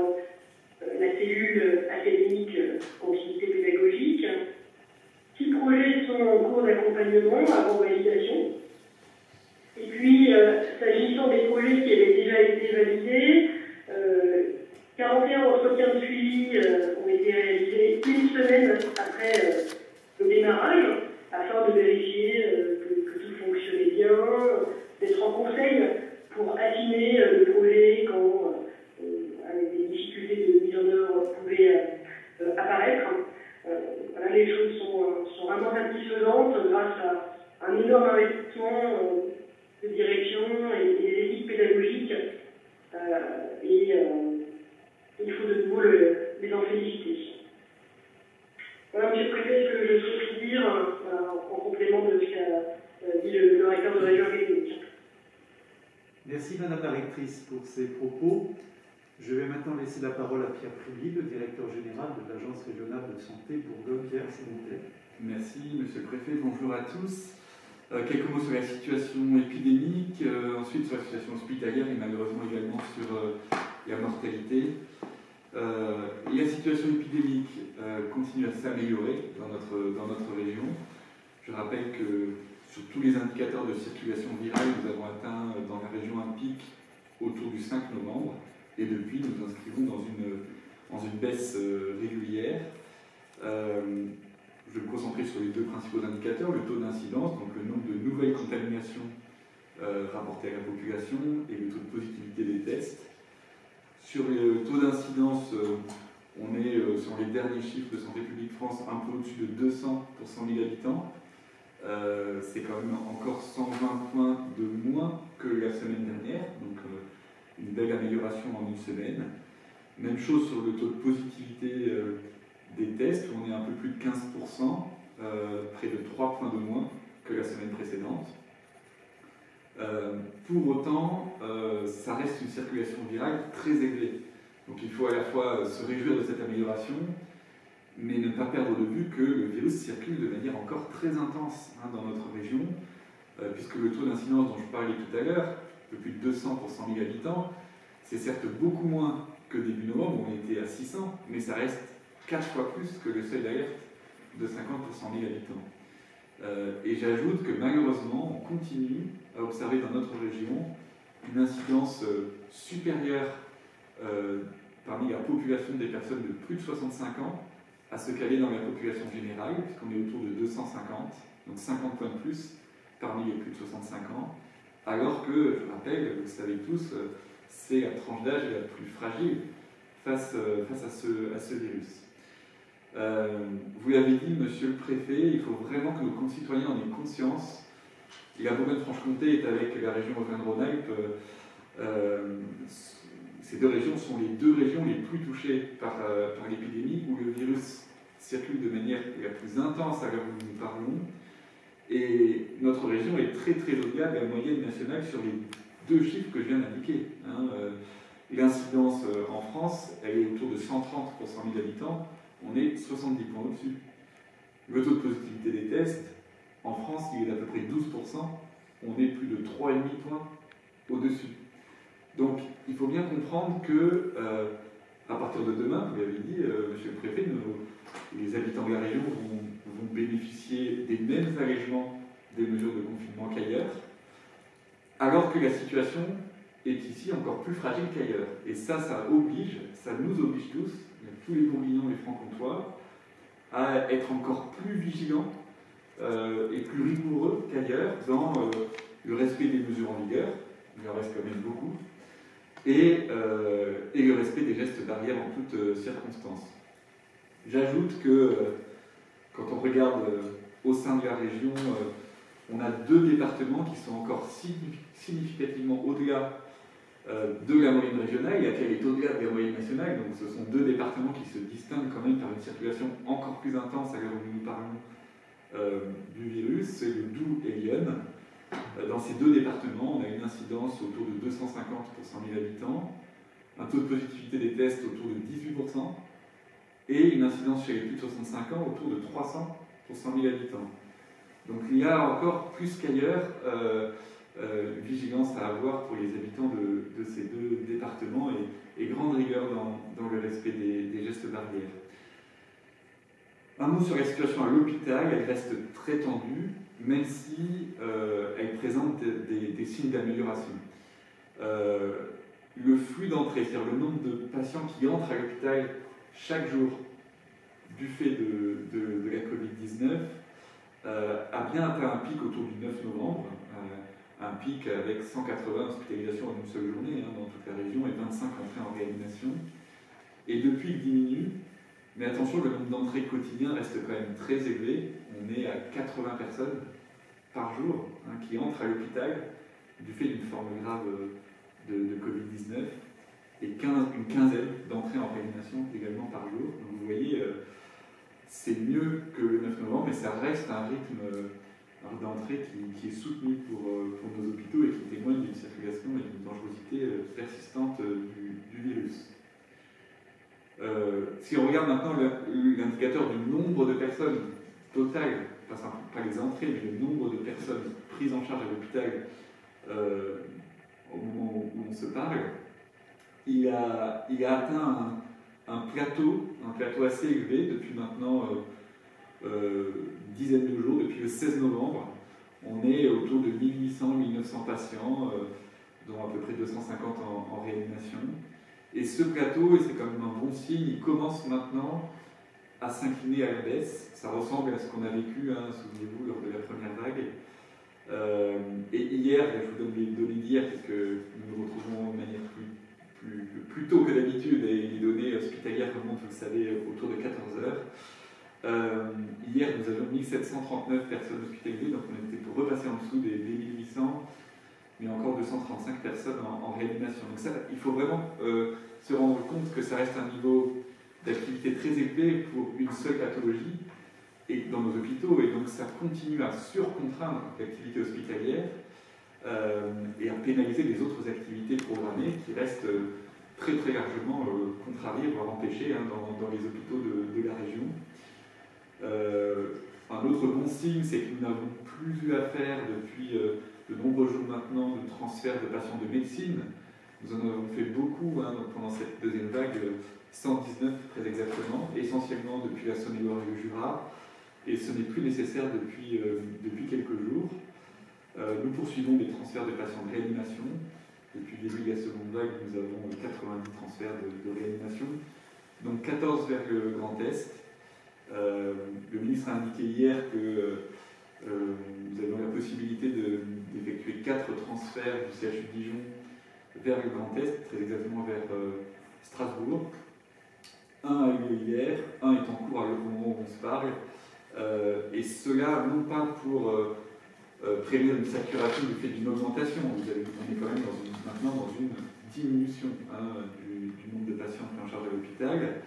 la cellule académique continuité pédagogique. 6 projets sont en cours d'accompagnement avant validation. Et puis, s'agissant des projets qui avaient déjà été validés, 41 entretiens de suivi ont été réalisés une semaine après le démarrage, afin de vérifier que tout fonctionnait bien, d'être en conseil pour affiner le projet quand des difficultés de mise en œuvre pouvaient apparaître. Voilà, les choses sont vraiment satisfaisantes grâce à un énorme investissement de direction et des équipes pédagogiques. Il faut de nouveau les en féliciter. Voilà, Monsieur le Préfet, ce que je souhaite dire en complément de ce qu'a dit le recteur de région académique. Merci Madame la rectrice pour ces propos. Je vais maintenant laisser la parole à Pierre Prilly, le directeur général de l'Agence régionale de santé Bourgogne-Pierre, s'il vous plaît. Merci, Monsieur le Préfet. Bonjour à tous. Quelques mots sur la situation épidémique, ensuite sur la situation hospitalière et malheureusement également sur la mortalité. La situation épidémique continue à s'améliorer dans notre région. Je rappelle que sur tous les indicateurs de circulation virale, nous avons atteint dans la région un pic autour du 5 novembre et depuis nous nous inscrivons dans une baisse régulière. Je vais me concentrer sur les deux principaux indicateurs, le taux d'incidence, donc le nombre de nouvelles contaminations rapportées à la population, et le taux de positivité des tests. Sur le taux d'incidence, on est, selon les derniers chiffres de Santé publique France, un peu au-dessus de 200 pour 100 000 habitants. C'est quand même encore 120 points de moins que la semaine dernière, donc une belle amélioration en une semaine. Même chose sur le taux de positivité des tests, où on est un peu plus de 15%, près de 3 points de moins que la semaine précédente. Pour autant, ça reste une circulation virale très élevée. Donc il faut à la fois se réjouir de cette amélioration, mais ne pas perdre de vue que le virus circule de manière encore très intense dans notre région, puisque le taux d'incidence dont je parlais tout à l'heure, de plus de 200 pour 100 000 habitants, c'est certes beaucoup moins que début novembre, où on était à 600, mais ça reste 4 fois plus que le seuil d'alerte de 50 pour 100 000 habitants. Et j'ajoute que malheureusement, on continue à observer dans notre région une incidence supérieure parmi la population des personnes de plus de 65 ans à ce qu'elle est dans la population générale, puisqu'on est autour de 250, donc 50 points de plus parmi les plus de 65 ans, alors que, je rappelle, vous le savez tous, c'est la tranche d'âge la plus fragile face à ce virus. Vous l'avez dit, Monsieur le Préfet, il faut vraiment que nos concitoyens en aient conscience. La Bourgogne-Franche-Comté est avec la région Auvergne-Rhône-Alpes. Ces deux régions sont les deux régions les plus touchées par l'épidémie, où le virus circule de manière la plus intense à l'heure où nous parlons. Et notre région est très très au-delà de la moyenne nationale sur les deux chiffres que je viens d'indiquer. L'incidence en France, elle est autour de 130 pour 100 000 habitants. On est 70 points au-dessus. Le taux de positivité des tests, en France, il est d'à peu près 12%. On est plus de 3,5 points au-dessus. Donc, il faut bien comprendre que, à partir de demain, vous l'avez dit, Monsieur le Préfet, les habitants de la région vont bénéficier des mêmes allègements des mesures de confinement qu'ailleurs, alors que la situation est ici encore plus fragile qu'ailleurs. Et ça nous oblige tous, tous les Bourguignons et les Francs-Comtois, à être encore plus vigilants et plus rigoureux qu'ailleurs dans le respect des mesures en vigueur, il en reste quand même beaucoup, et le respect des gestes barrières en toutes circonstances. J'ajoute que quand on regarde au sein de la région, on a deux départements qui sont encore significativement au-delà de la moyenne régionale, laquelle est au-delà de la moyenne nationale. Donc ce sont deux départements qui se distinguent quand même par une circulation encore plus intense à l'heure où nous parlons du virus, c'est le Doubs et l'Yonne. Dans ces deux départements, on a une incidence autour de 250 pour 100 000 habitants, un taux de positivité des tests autour de 18%, et une incidence chez les plus de 65 ans autour de 300 pour 100 000 habitants. Donc il y a encore plus qu'ailleurs vigilance à avoir pour les habitants de ces deux départements et grande rigueur dans le respect des gestes barrières. Un mot sur la situation à l'hôpital, elle reste très tendue, même si elle présente des signes d'amélioration. Le flux d'entrée, c'est-à-dire le nombre de patients qui entrent à l'hôpital chaque jour du fait de la Covid-19, a bien atteint un pic autour du 9 novembre, un pic avec 180 hospitalisations en une seule journée dans toute la région et 25 entrées en réanimation. Et depuis, il diminue, mais attention, le nombre d'entrées quotidiennes reste quand même très élevé. On est à 80 personnes par jour qui entrent à l'hôpital du fait d'une forme grave de Covid-19 et une quinzaine d'entrées en réanimation également par jour. Donc vous voyez, c'est mieux que le 9 novembre, mais ça reste un rythme d'entrée qui est soutenu pour nos hôpitaux et qui témoigne d'une circulation et d'une dangerosité persistante du virus. Si on regarde maintenant l'indicateur du nombre de personnes total, pas les entrées, mais le nombre de personnes prises en charge à l'hôpital au moment où on se parle, il a atteint un plateau assez élevé depuis maintenant dizaines de jours, depuis le 16 novembre. On est autour de 1800-1900 patients, dont à peu près 250 en réanimation. Et ce plateau, et c'est quand même un bon signe, il commence maintenant à s'incliner à la baisse. Ça ressemble à ce qu'on a vécu, souvenez-vous, lors de la première vague. Et hier, je vous donne les données d'hier, parce que nous nous retrouvons de manière plus tôt que d'habitude, et les données hospitalières remontent, vous le savez, autour de 14 heures. Hier, nous avions 1739 personnes hospitalisées, donc on était pour repasser en dessous des 1800, mais encore 235 personnes en réanimation. Donc ça, il faut vraiment se rendre compte que ça reste un niveau d'activité très élevé pour une seule pathologie et dans nos hôpitaux, et donc ça continue à surcontraindre l'activité hospitalière et à pénaliser les autres activités programmées qui restent très très largement contrariées, voire empêchées dans les hôpitaux de la région. Un autre bon signe, c'est que nous n'avons plus eu à faire depuis de nombreux jours maintenant de transfert de patients de médecine. Nous en avons fait beaucoup pendant cette deuxième vague, 119 très exactement, essentiellement depuis la Saône-et-Loire et le Jura, et ce n'est plus nécessaire depuis quelques jours. Nous poursuivons les transferts de patients de réanimation. Depuis le début de la seconde vague, nous avons 90 transferts de réanimation, donc 14 vers le Grand Est. Le ministre a indiqué hier que nous avions la possibilité d'effectuer 4 transferts du CHU de Dijon vers le Grand Est, très exactement vers Strasbourg. Un a eu lieu hier, un est en cours à le moment où on se parle, et cela non pas pour prévenir une saturation du fait d'une augmentation. On est quand même maintenant dans une diminution du nombre de patients pris en charge à l'hôpital.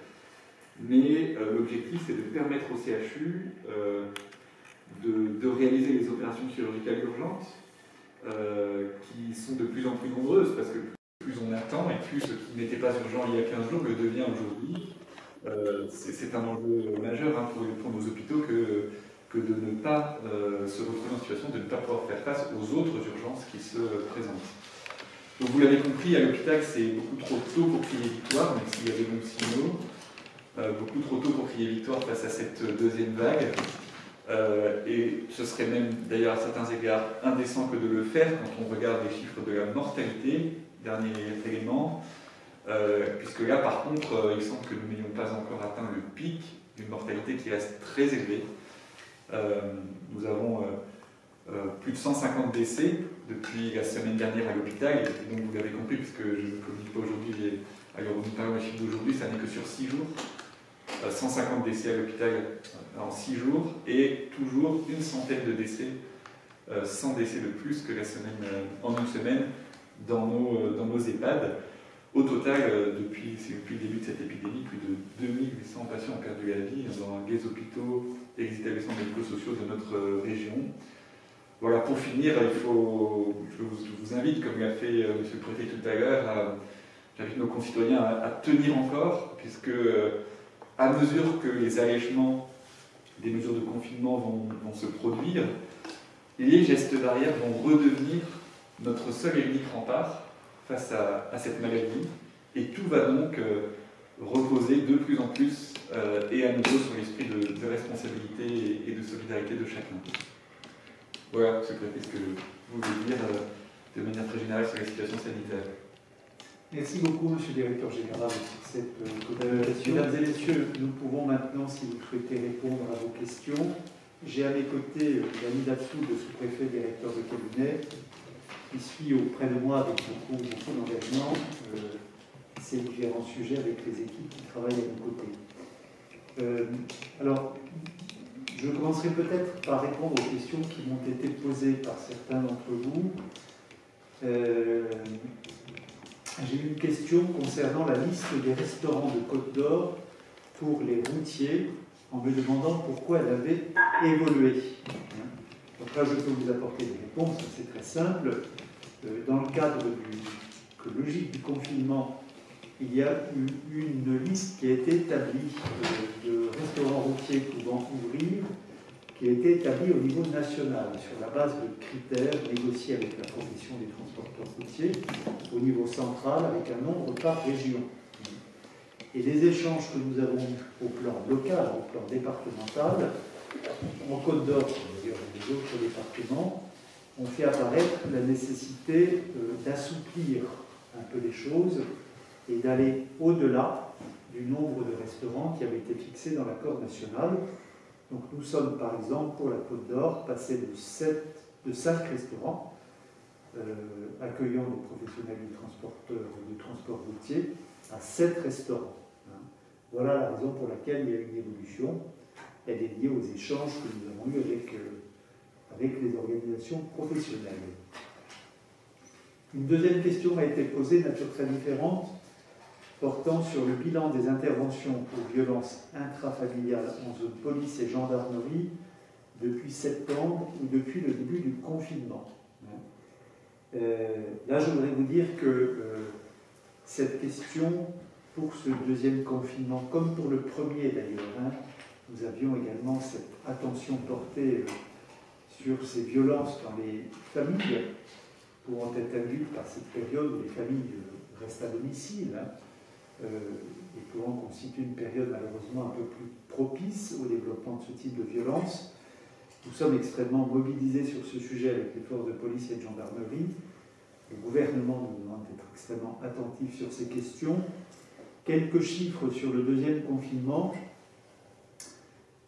Mais l'objectif, c'est de permettre au CHU de réaliser les opérations chirurgicales urgentes, qui sont de plus en plus nombreuses, parce que plus on attend, et plus ce qui n'était pas urgent il y a 15 jours le devient aujourd'hui. C'est un enjeu majeur pour nos hôpitaux que de ne pas se retrouver en situation de ne pas pouvoir faire face aux autres urgences qui se présentent. Donc vous l'avez compris, à l'hôpital, c'est beaucoup trop tôt pour crier victoire, même s'il y a des bons signaux. Beaucoup trop tôt pour crier victoire face à cette deuxième vague. Et ce serait même, d'ailleurs, à certains égards, indécent que de le faire quand on regarde les chiffres de la mortalité, dernier élément, puisque là, par contre, il semble que nous n'ayons pas encore atteint le pic d'une mortalité qui reste très élevée. Nous avons plus de 150 décès depuis la semaine dernière à l'hôpital, et donc vous l'avez compris, puisque je ne communique pas aujourd'hui, alors nous parlons des chiffres d'aujourd'hui, ça n'est que sur 6 jours. 150 décès à l'hôpital en 6 jours, et toujours une centaine de décès, 100 décès de plus que la semaine, en une semaine dans nos EHPAD. Au total, depuis le début de cette épidémie, plus de 2800 patients ont perdu la vie dans les hôpitaux et les établissements médico-sociaux de notre région. Voilà, pour finir, je vous invite, comme l'a fait M. le Préfet tout à l'heure, j'invite nos concitoyens à tenir encore, puisque à mesure que les allègements des mesures de confinement vont se produire, les gestes barrières vont redevenir notre seul et unique rempart face à cette maladie, et tout va donc reposer de plus en plus et à nouveau sur l'esprit de responsabilité et de solidarité de chacun. Voilà, ce que vous voulez dire de manière très générale sur la situation sanitaire. Merci beaucoup, Monsieur le Directeur Général, pour cette communication. Mesdames et Messieurs, nous pouvons maintenant, si vous souhaitez répondre à vos questions. J'ai à mes côtés Yannick Datsou, le sous-préfet directeur de cabinet, qui suit auprès de moi avec beaucoup d'engagement ces différents sujets avec les équipes qui travaillent à nos côtés. Alors, je commencerai peut-être par répondre aux questions qui m'ont été posées par certains d'entre vous. J'ai eu une question concernant la liste des restaurants de Côte d'Or pour les routiers, en me demandant pourquoi elle avait évolué. Donc là, je peux vous apporter des réponses, c'est très simple. Dans le cadre logique du confinement, il y a eu une liste qui a été établie de restaurants routiers pouvant ouvrir qui a été établi au niveau national sur la base de critères négociés avec la profession des transporteurs routiers au niveau central avec un nombre par région. Et les échanges que nous avons eus au plan local, au plan départemental, en Côte d'Or, d'ailleurs les autres départements, ont fait apparaître la nécessité d'assouplir un peu les choses et d'aller au-delà du nombre de restaurants qui avait été fixé dans l'accord national. Donc nous sommes par exemple pour la Côte d'Or passés de 5 restaurants accueillant des professionnels du transport routier à 7 restaurants. Voilà la raison pour laquelle il y a une évolution. Elle est liée aux échanges que nous avons eus avec les organisations professionnelles. Une deuxième question a été posée, nature très différente, portant sur le bilan des interventions pour violences intrafamiliales en zone police et gendarmerie depuis septembre ou depuis le début du confinement. Là, je voudrais vous dire que cette question, pour ce deuxième confinement, comme pour le premier d'ailleurs, nous avions également cette attention portée sur ces violences dans les familles, pouvant être induites par cette période où les familles restent à domicile, et pouvant constituer une période malheureusement un peu plus propice au développement de ce type de violence. Nous sommes extrêmement mobilisés sur ce sujet avec les forces de police et de gendarmerie. Le gouvernement nous demande d'être extrêmement attentif sur ces questions. Quelques chiffres sur le deuxième confinement.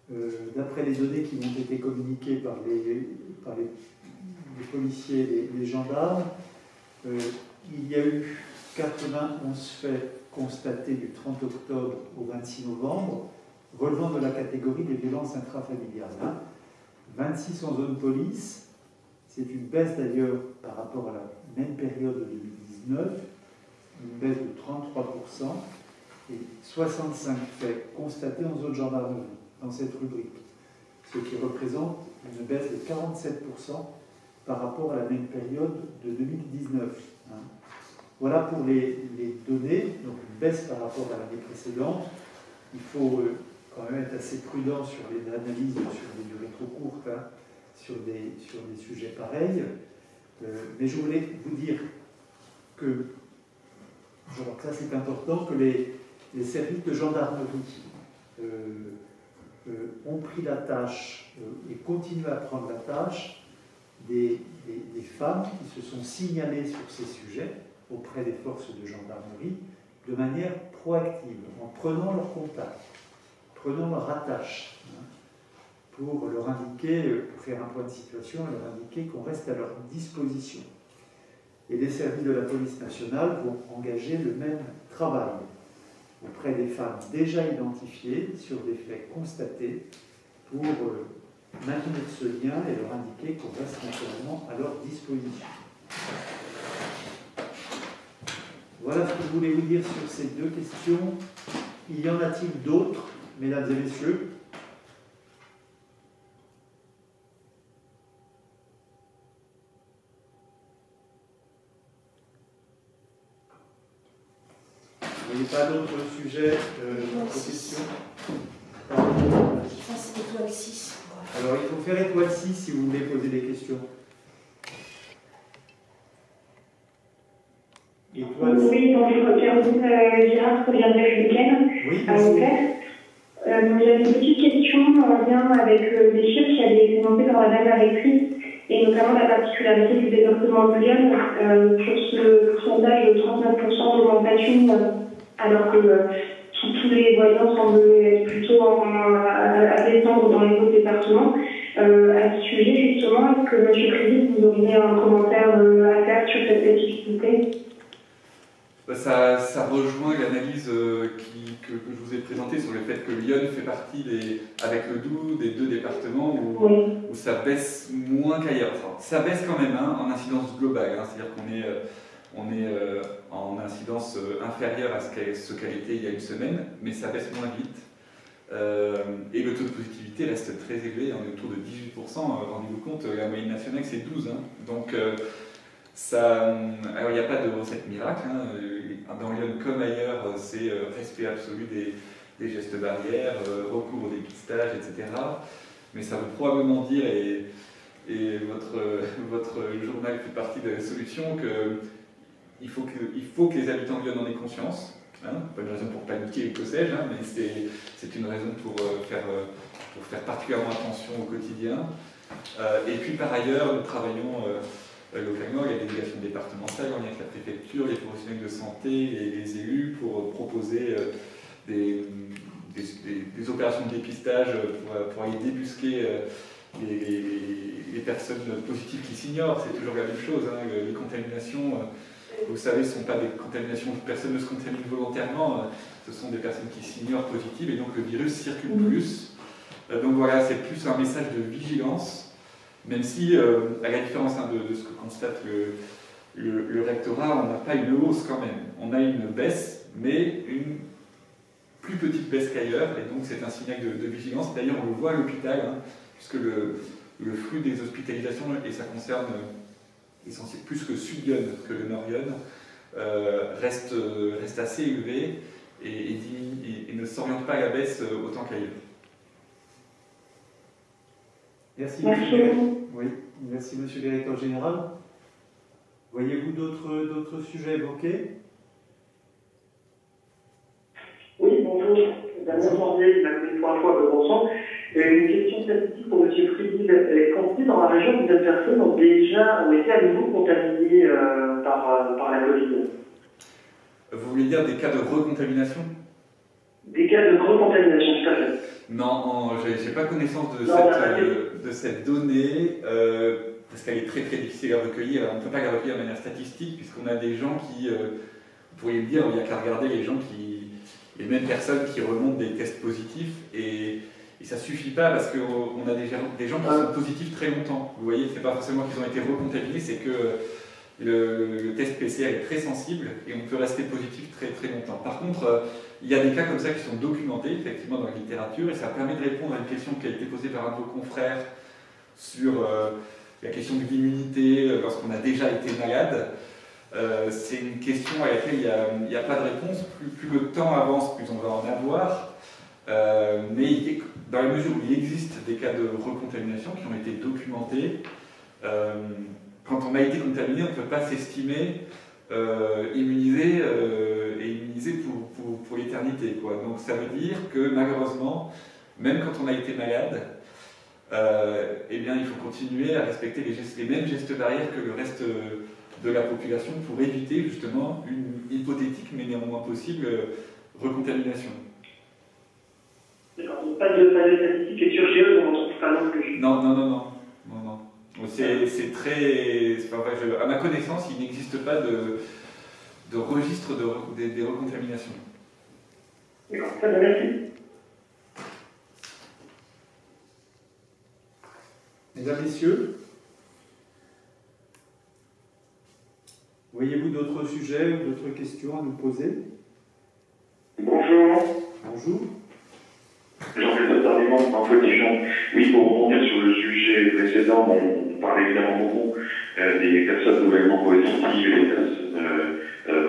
D'après les données qui m'ont été communiquées par les policiers et les gendarmes, il y a eu 91 faits constatés du 30 octobre au 26 novembre, relevant de la catégorie des violences intrafamiliales. 26 en zone police, c'est une baisse d'ailleurs par rapport à la même période de 2019, une baisse de 33%, et 65 faits constatés en zone gendarmerie dans cette rubrique, ce qui représente une baisse de 47% par rapport à la même période de 2019. Voilà pour les données, donc une baisse par rapport à l'année précédente. Il faut quand même être assez prudent sur les analyses sur des durées trop courtes, sur des sujets pareils. Mais je voulais vous dire que, ça c'est important, que les services de gendarmerie ont pris la tâche et continuent à prendre la tâche des femmes qui se sont signalées sur ces sujets auprès des forces de gendarmerie de manière proactive, en prenant leur contact, prenant leur attache, pour leur indiquer, pour faire un point de situation et leur indiquer qu'on reste à leur disposition. Et les services de la police nationale vont engager le même travail auprès des femmes déjà identifiées sur des faits constatés pour maintenir ce lien et leur indiquer qu'on reste naturellement à leur disposition. Voilà ce que je voulais vous dire sur ces deux questions. Y en a-t-il d'autres, mesdames et messieurs? Vous n'avez pas d'autres sujets de questions? Ça, c'est étoile 6. Alors, il faut faire étoile 6 si vous voulez poser des questions. Étoile 6. Oui, bonjour, Caroline Girard, provient de Républicaine. Oui, J'avais une petite question en lien avec les chiffres qui avaient été montés par Madame la rectrice, et notamment la particularité du département de Lyon, sur ce pourcentage de 39% d'augmentation, alors que tous les voyants semblent être plutôt à descendre dans les autres départements. À ce sujet, justement, est-ce que M. le Président, vous auriez un commentaire à faire sur cette spécificité? Ça rejoint l'analyse que je vous ai présentée sur le fait que Lyon fait partie, avec le Doubs, des deux départements où ça baisse moins qu'ailleurs. Enfin, ça baisse quand même en incidence globale, c'est-à-dire qu'on est en incidence inférieure à ce qu'elle était il y a une semaine, mais ça baisse moins vite. Et le taux de positivité reste très élevé, on est autour de 18%. Rendez-vous compte, la moyenne nationale c'est 12%. Donc, alors il n'y a pas de recette miracle, dans Lyon comme ailleurs, c'est respect absolu des gestes barrières, recours au dépistage, etc. mais ça veut probablement dire, et votre journal fait partie de la solution, qu'il faut que les habitants de Lyon en aient conscience. Hein, pas une raison pour paniquer ou que sais-je, hein, mais c'est une raison pour faire particulièrement attention au quotidien. Et puis par ailleurs, nous travaillons localement, il y a des délégations départementales, en lien avec la préfecture, les professionnels de santé et les élus pour proposer des opérations de dépistage pour aller débusquer les personnes positives qui s'ignorent. C'est toujours la même chose, hein, les contaminations. Vous savez, ce ne sont pas des contaminations, personne ne se contamine volontairement, ce sont des personnes qui s'ignorent positives et donc le virus circule plus. Donc voilà, c'est plus un message de vigilance, même si, à la différence de ce que constate le rectorat, on n'a pas une hausse quand même. On a une baisse, mais une plus petite baisse qu'ailleurs, et donc c'est un signal de vigilance. D'ailleurs, on le voit à l'hôpital, hein, puisque le flux des hospitalisations, et ça concerne essentiellement plus que Sud-Lyon que le Nord-Lyon, reste assez élevé et ne s'oriente pas à la baisse autant qu'ailleurs. Merci, Merci. Oui, merci Monsieur le Directeur Général. Voyez-vous d'autres sujets évoqués? Oui, bonjour. Damien Janvier, de la Commission Info à Besançon. Une question statistique pour M. Friedil. Combien dans la région de personnes ont été à nouveau contaminées par la Covid? Vous voulez dire des cas de recontamination? Des cas de recontamination, tout à fait. Non, je n'ai pas connaissance de cette donnée, parce qu'elle est très très difficile à recueillir. On ne peut pas la recueillir de manière statistique, puisqu'on a des gens qui, vous pourriez me dire, il n'y a qu'à regarder les mêmes personnes qui remontent des tests positifs, et ça ne suffit pas parce qu'on a des gens qui sont positifs très longtemps. Vous voyez, ce n'est pas forcément qu'ils ont été recontaminés, c'est que le test PCR est très sensible et on peut rester positif très très longtemps. Par contre, il y a des cas comme ça qui sont documentés effectivement dans la littérature, et ça permet de répondre à une question qui a été posée par un de vos confrères sur la question de l'immunité lorsqu'on a déjà été malade. C'est une question à laquelle il n'y a pas de réponse. Plus le temps avance, plus on va en avoir. Mais dans la mesure où il existe des cas de recontamination qui ont été documentés, quand on a été contaminé, on ne peut pas s'estimer immunisé et immunisé pour l'éternité, quoi. Donc ça veut dire que malheureusement, même quand on a été malade, eh bien, il faut continuer à respecter les mêmes gestes barrières que le reste de la population pour éviter justement une hypothétique mais néanmoins possible recontamination. D'accord, donc pas de statistique et surgéeuse, on n'en trouve pas non plus. Non. C'est très... à ma connaissance, il n'existe pas de registre des recontaminations. D'accord, très bien, merci. Mesdames, Messieurs, voyez-vous d'autres sujets ou d'autres questions à nous poser? Bonjour. Bonjour. Jean-Christophe Tardivant, en Faudichon. Oui, pour rebondir sur le sujet précédent, on parlait évidemment beaucoup des personnes nouvellement positives et des personnes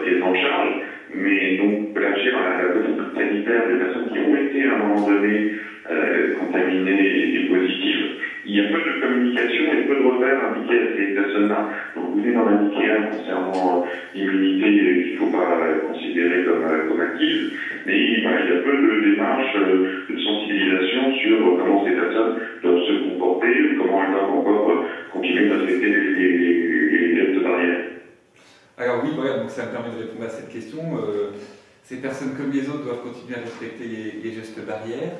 prises en charge, mais donc élargir la politique sanitaire des personnes qui ont été à un moment donné contaminées et positives. Il y a peu de communication et peu de repères indiqués à ces personnes-là. Donc vous venez d'en indiquer un concernant l'immunité qu'il ne faut pas considérer comme active, mais il y a peu de démarches de sensibilisation sur comment ces personnes doivent se comporter, comment elles doivent encore continuer de respecter les gestes barrières. Alors oui, voilà, donc ça me permet de répondre à cette question. Ces personnes comme les autres doivent continuer à respecter les gestes barrières.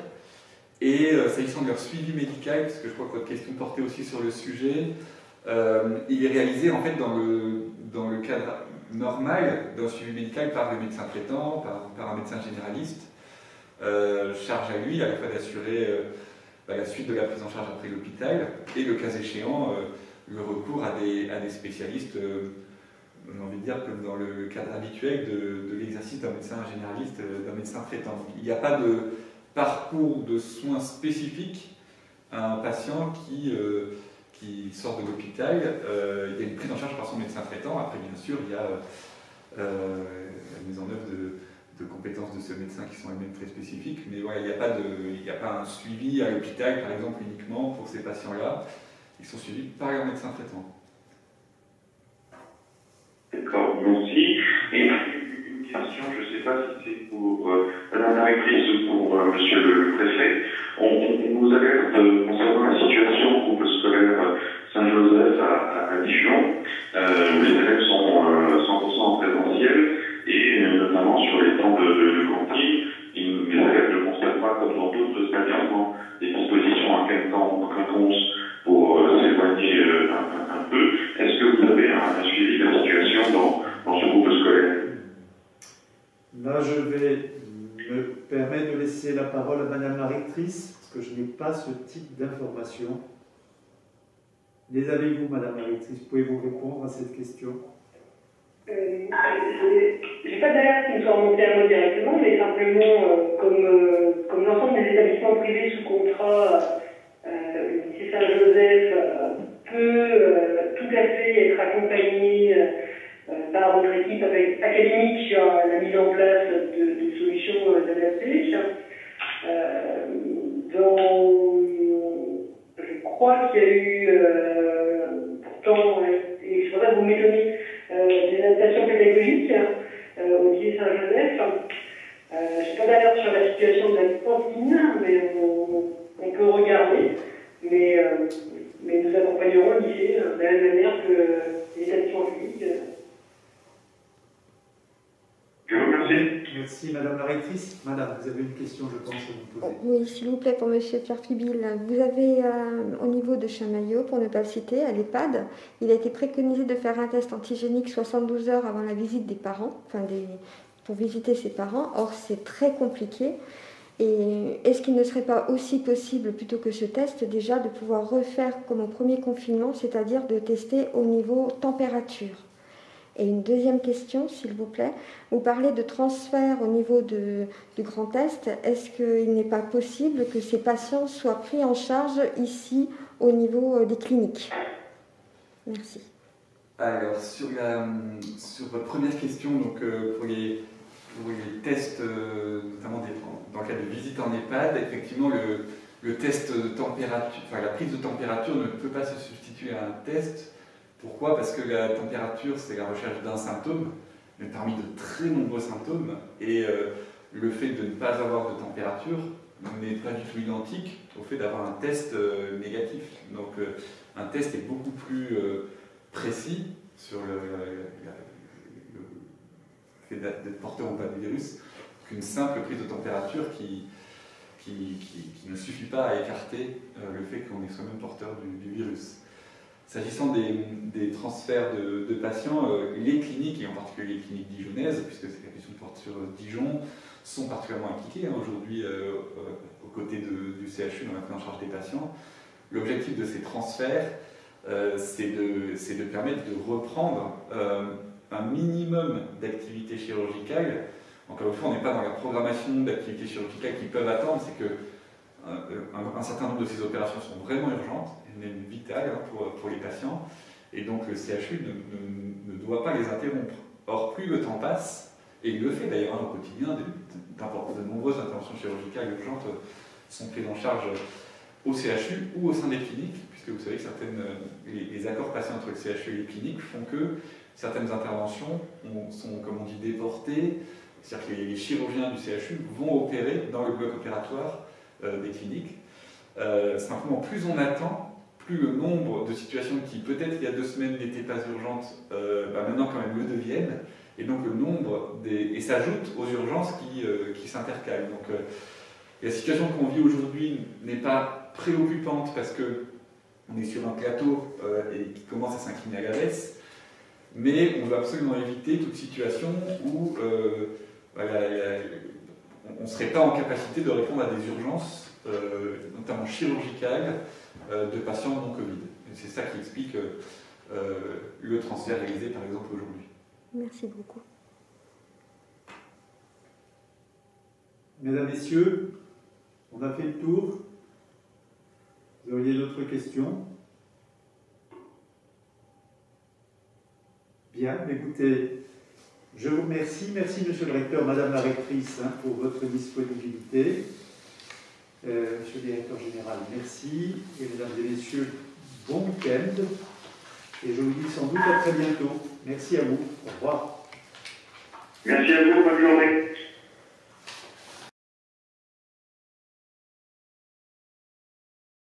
Et s'agissant de leur suivi médical, parce que je crois que votre question portait aussi sur le sujet, il est réalisé en fait dans le cadre normal d'un suivi médical par le médecin traitant, par un médecin généraliste. Charge à lui à la fois d'assurer la suite de la prise en charge après l'hôpital et le cas échéant le recours à des spécialistes, j'ai envie de dire comme dans le cadre habituel de l'exercice d'un médecin généraliste, d'un médecin traitant. Donc, il n'y a pas de parcours de soins spécifiques à un patient qui sort de l'hôpital. Il y a une prise en charge par son médecin traitant. Après, bien sûr, il y a la mise en œuvre de compétences de ce médecin qui sont elles-mêmes très spécifiques, mais voilà, il n'y a pas un suivi à l'hôpital, par exemple, uniquement pour ces patients-là. Ils sont suivis par leur médecin traitant. D'accord, merci. Et une question, je ne sais pas si c'est pour Madame la rectrice ou pour Monsieur le préfet. On nous alerte concernant la situation au groupe scolaire Saint-Joseph à Dijon. Les élèves sont 100% en présentiel et notamment sur les temps de cantine. Les élèves ne constatent pas, comme dans d'autres établissements, des dispositions à quinconce pour s'éloigner un peu. Est-ce que vous avez un suivi de la situation dans ce groupe scolaire? Là, je vais me permettre de laisser la parole à Madame la rectrice, parce que je n'ai pas ce type d'information. Les avez-vous, Madame la rectrice? Pouvez-vous répondre à cette question? J'ai pas d'alerte qui me soit remontée à moi directement, mais simplement, comme l'ensemble des établissements privés sous contrat, le lycée Saint-Joseph peut tout à fait être accompagné par votre équipe académique sur la mise en place de solutions adaptées. Je crois qu'il y a eu, pourtant, et je ne sais pas, vous m'étonnez, des adaptations pédagogiques au lycée Saint-Joseph. Je n'ai pas d'alerte sur la situation de la cantine, mais on peut regarder. Mais nous accompagnerons le lycée de la même manière que les établissements publics. Je vous remercie. Merci, Madame la rectrice. Madame, vous avez une question, je pense, à vous poser. Oui, s'il vous plaît, pour Monsieur Pierre Fibil. Vous avez, au niveau de Chamaillot, pour ne pas le citer, à l'EHPAD, il a été préconisé de faire un test antigénique 72 heures avant la visite des parents, pour visiter ses parents. Or, c'est très compliqué. Et est-ce qu'il ne serait pas aussi possible, plutôt que ce test, déjà de pouvoir refaire comme au premier confinement, c'est-à-dire de tester au niveau température? Et une deuxième question, s'il vous plaît. Vous parlez de transfert au niveau du Grand Est. Est-ce qu'il n'est pas possible que ces patients soient pris en charge ici, au niveau des cliniques? Merci. Alors, sur votre première question, donc, pour les tests, notamment dans le cas de visite en EHPAD, effectivement, le test de température, la prise de température ne peut pas se substituer à un test. Pourquoi? Parce que la température, c'est la recherche d'un symptôme, mais parmi de très nombreux symptômes, et le fait de ne pas avoir de température n'est pas du tout identique au fait d'avoir un test négatif. Donc un test est beaucoup plus précis sur le fait d'être porteur ou pas du virus qu'une simple prise de température qui ne suffit pas à écarter le fait qu'on est soi-même porteur du virus. S'agissant des transferts de patients, les cliniques, et en particulier les cliniques dijonnaises, puisque c'est la question de porte sur Dijon, sont particulièrement impliquées aujourd'hui aux côtés du CHU dans la prise en charge des patients. L'objectif de ces transferts, c'est de permettre de reprendre un minimum d'activités chirurgicales. Encore une fois, on n'est pas dans la programmation d'activités chirurgicales qui peuvent attendre, c'est que un certain nombre de ces opérations sont vraiment urgentes, et même vitales pour les patients, et donc le CHU ne doit pas les interrompre. Or, plus le temps passe, et il le fait d'ailleurs au quotidien, de nombreuses interventions chirurgicales urgentes sont prises en charge au CHU ou au sein des cliniques, puisque vous savez que les accords passés entre le CHU et les cliniques font que certaines interventions sont, comme on dit, déportées, c'est-à-dire que les chirurgiens du CHU vont opérer dans le bloc opératoire des cliniques. Simplement, plus on attend, plus le nombre de situations qui peut-être il y a 2 semaines n'étaient pas urgentes, maintenant quand même le deviennent, et donc le nombre et s'ajoute aux urgences qui s'intercalent. Donc la situation qu'on vit aujourd'hui n'est pas préoccupante parce qu'on est sur un plateau et qui commence à s'incliner à la baisse, mais on veut absolument éviter toute situation où on ne serait pas en capacité de répondre à des urgences, notamment chirurgicales, de patients non Covid. Et c'est ça qui explique le transfert réalisé par exemple aujourd'hui. Merci beaucoup. Mesdames, Messieurs, on a fait le tour. Vous auriez d'autres questions? Bien, écoutez, Je vous remercie. Merci, monsieur le recteur, madame la rectrice, pour votre disponibilité. Monsieur le directeur général, merci. Et mesdames et messieurs, bon week-end. Et je vous dis sans doute à très bientôt. Merci à vous. Au revoir. Merci à vous, bonne journée.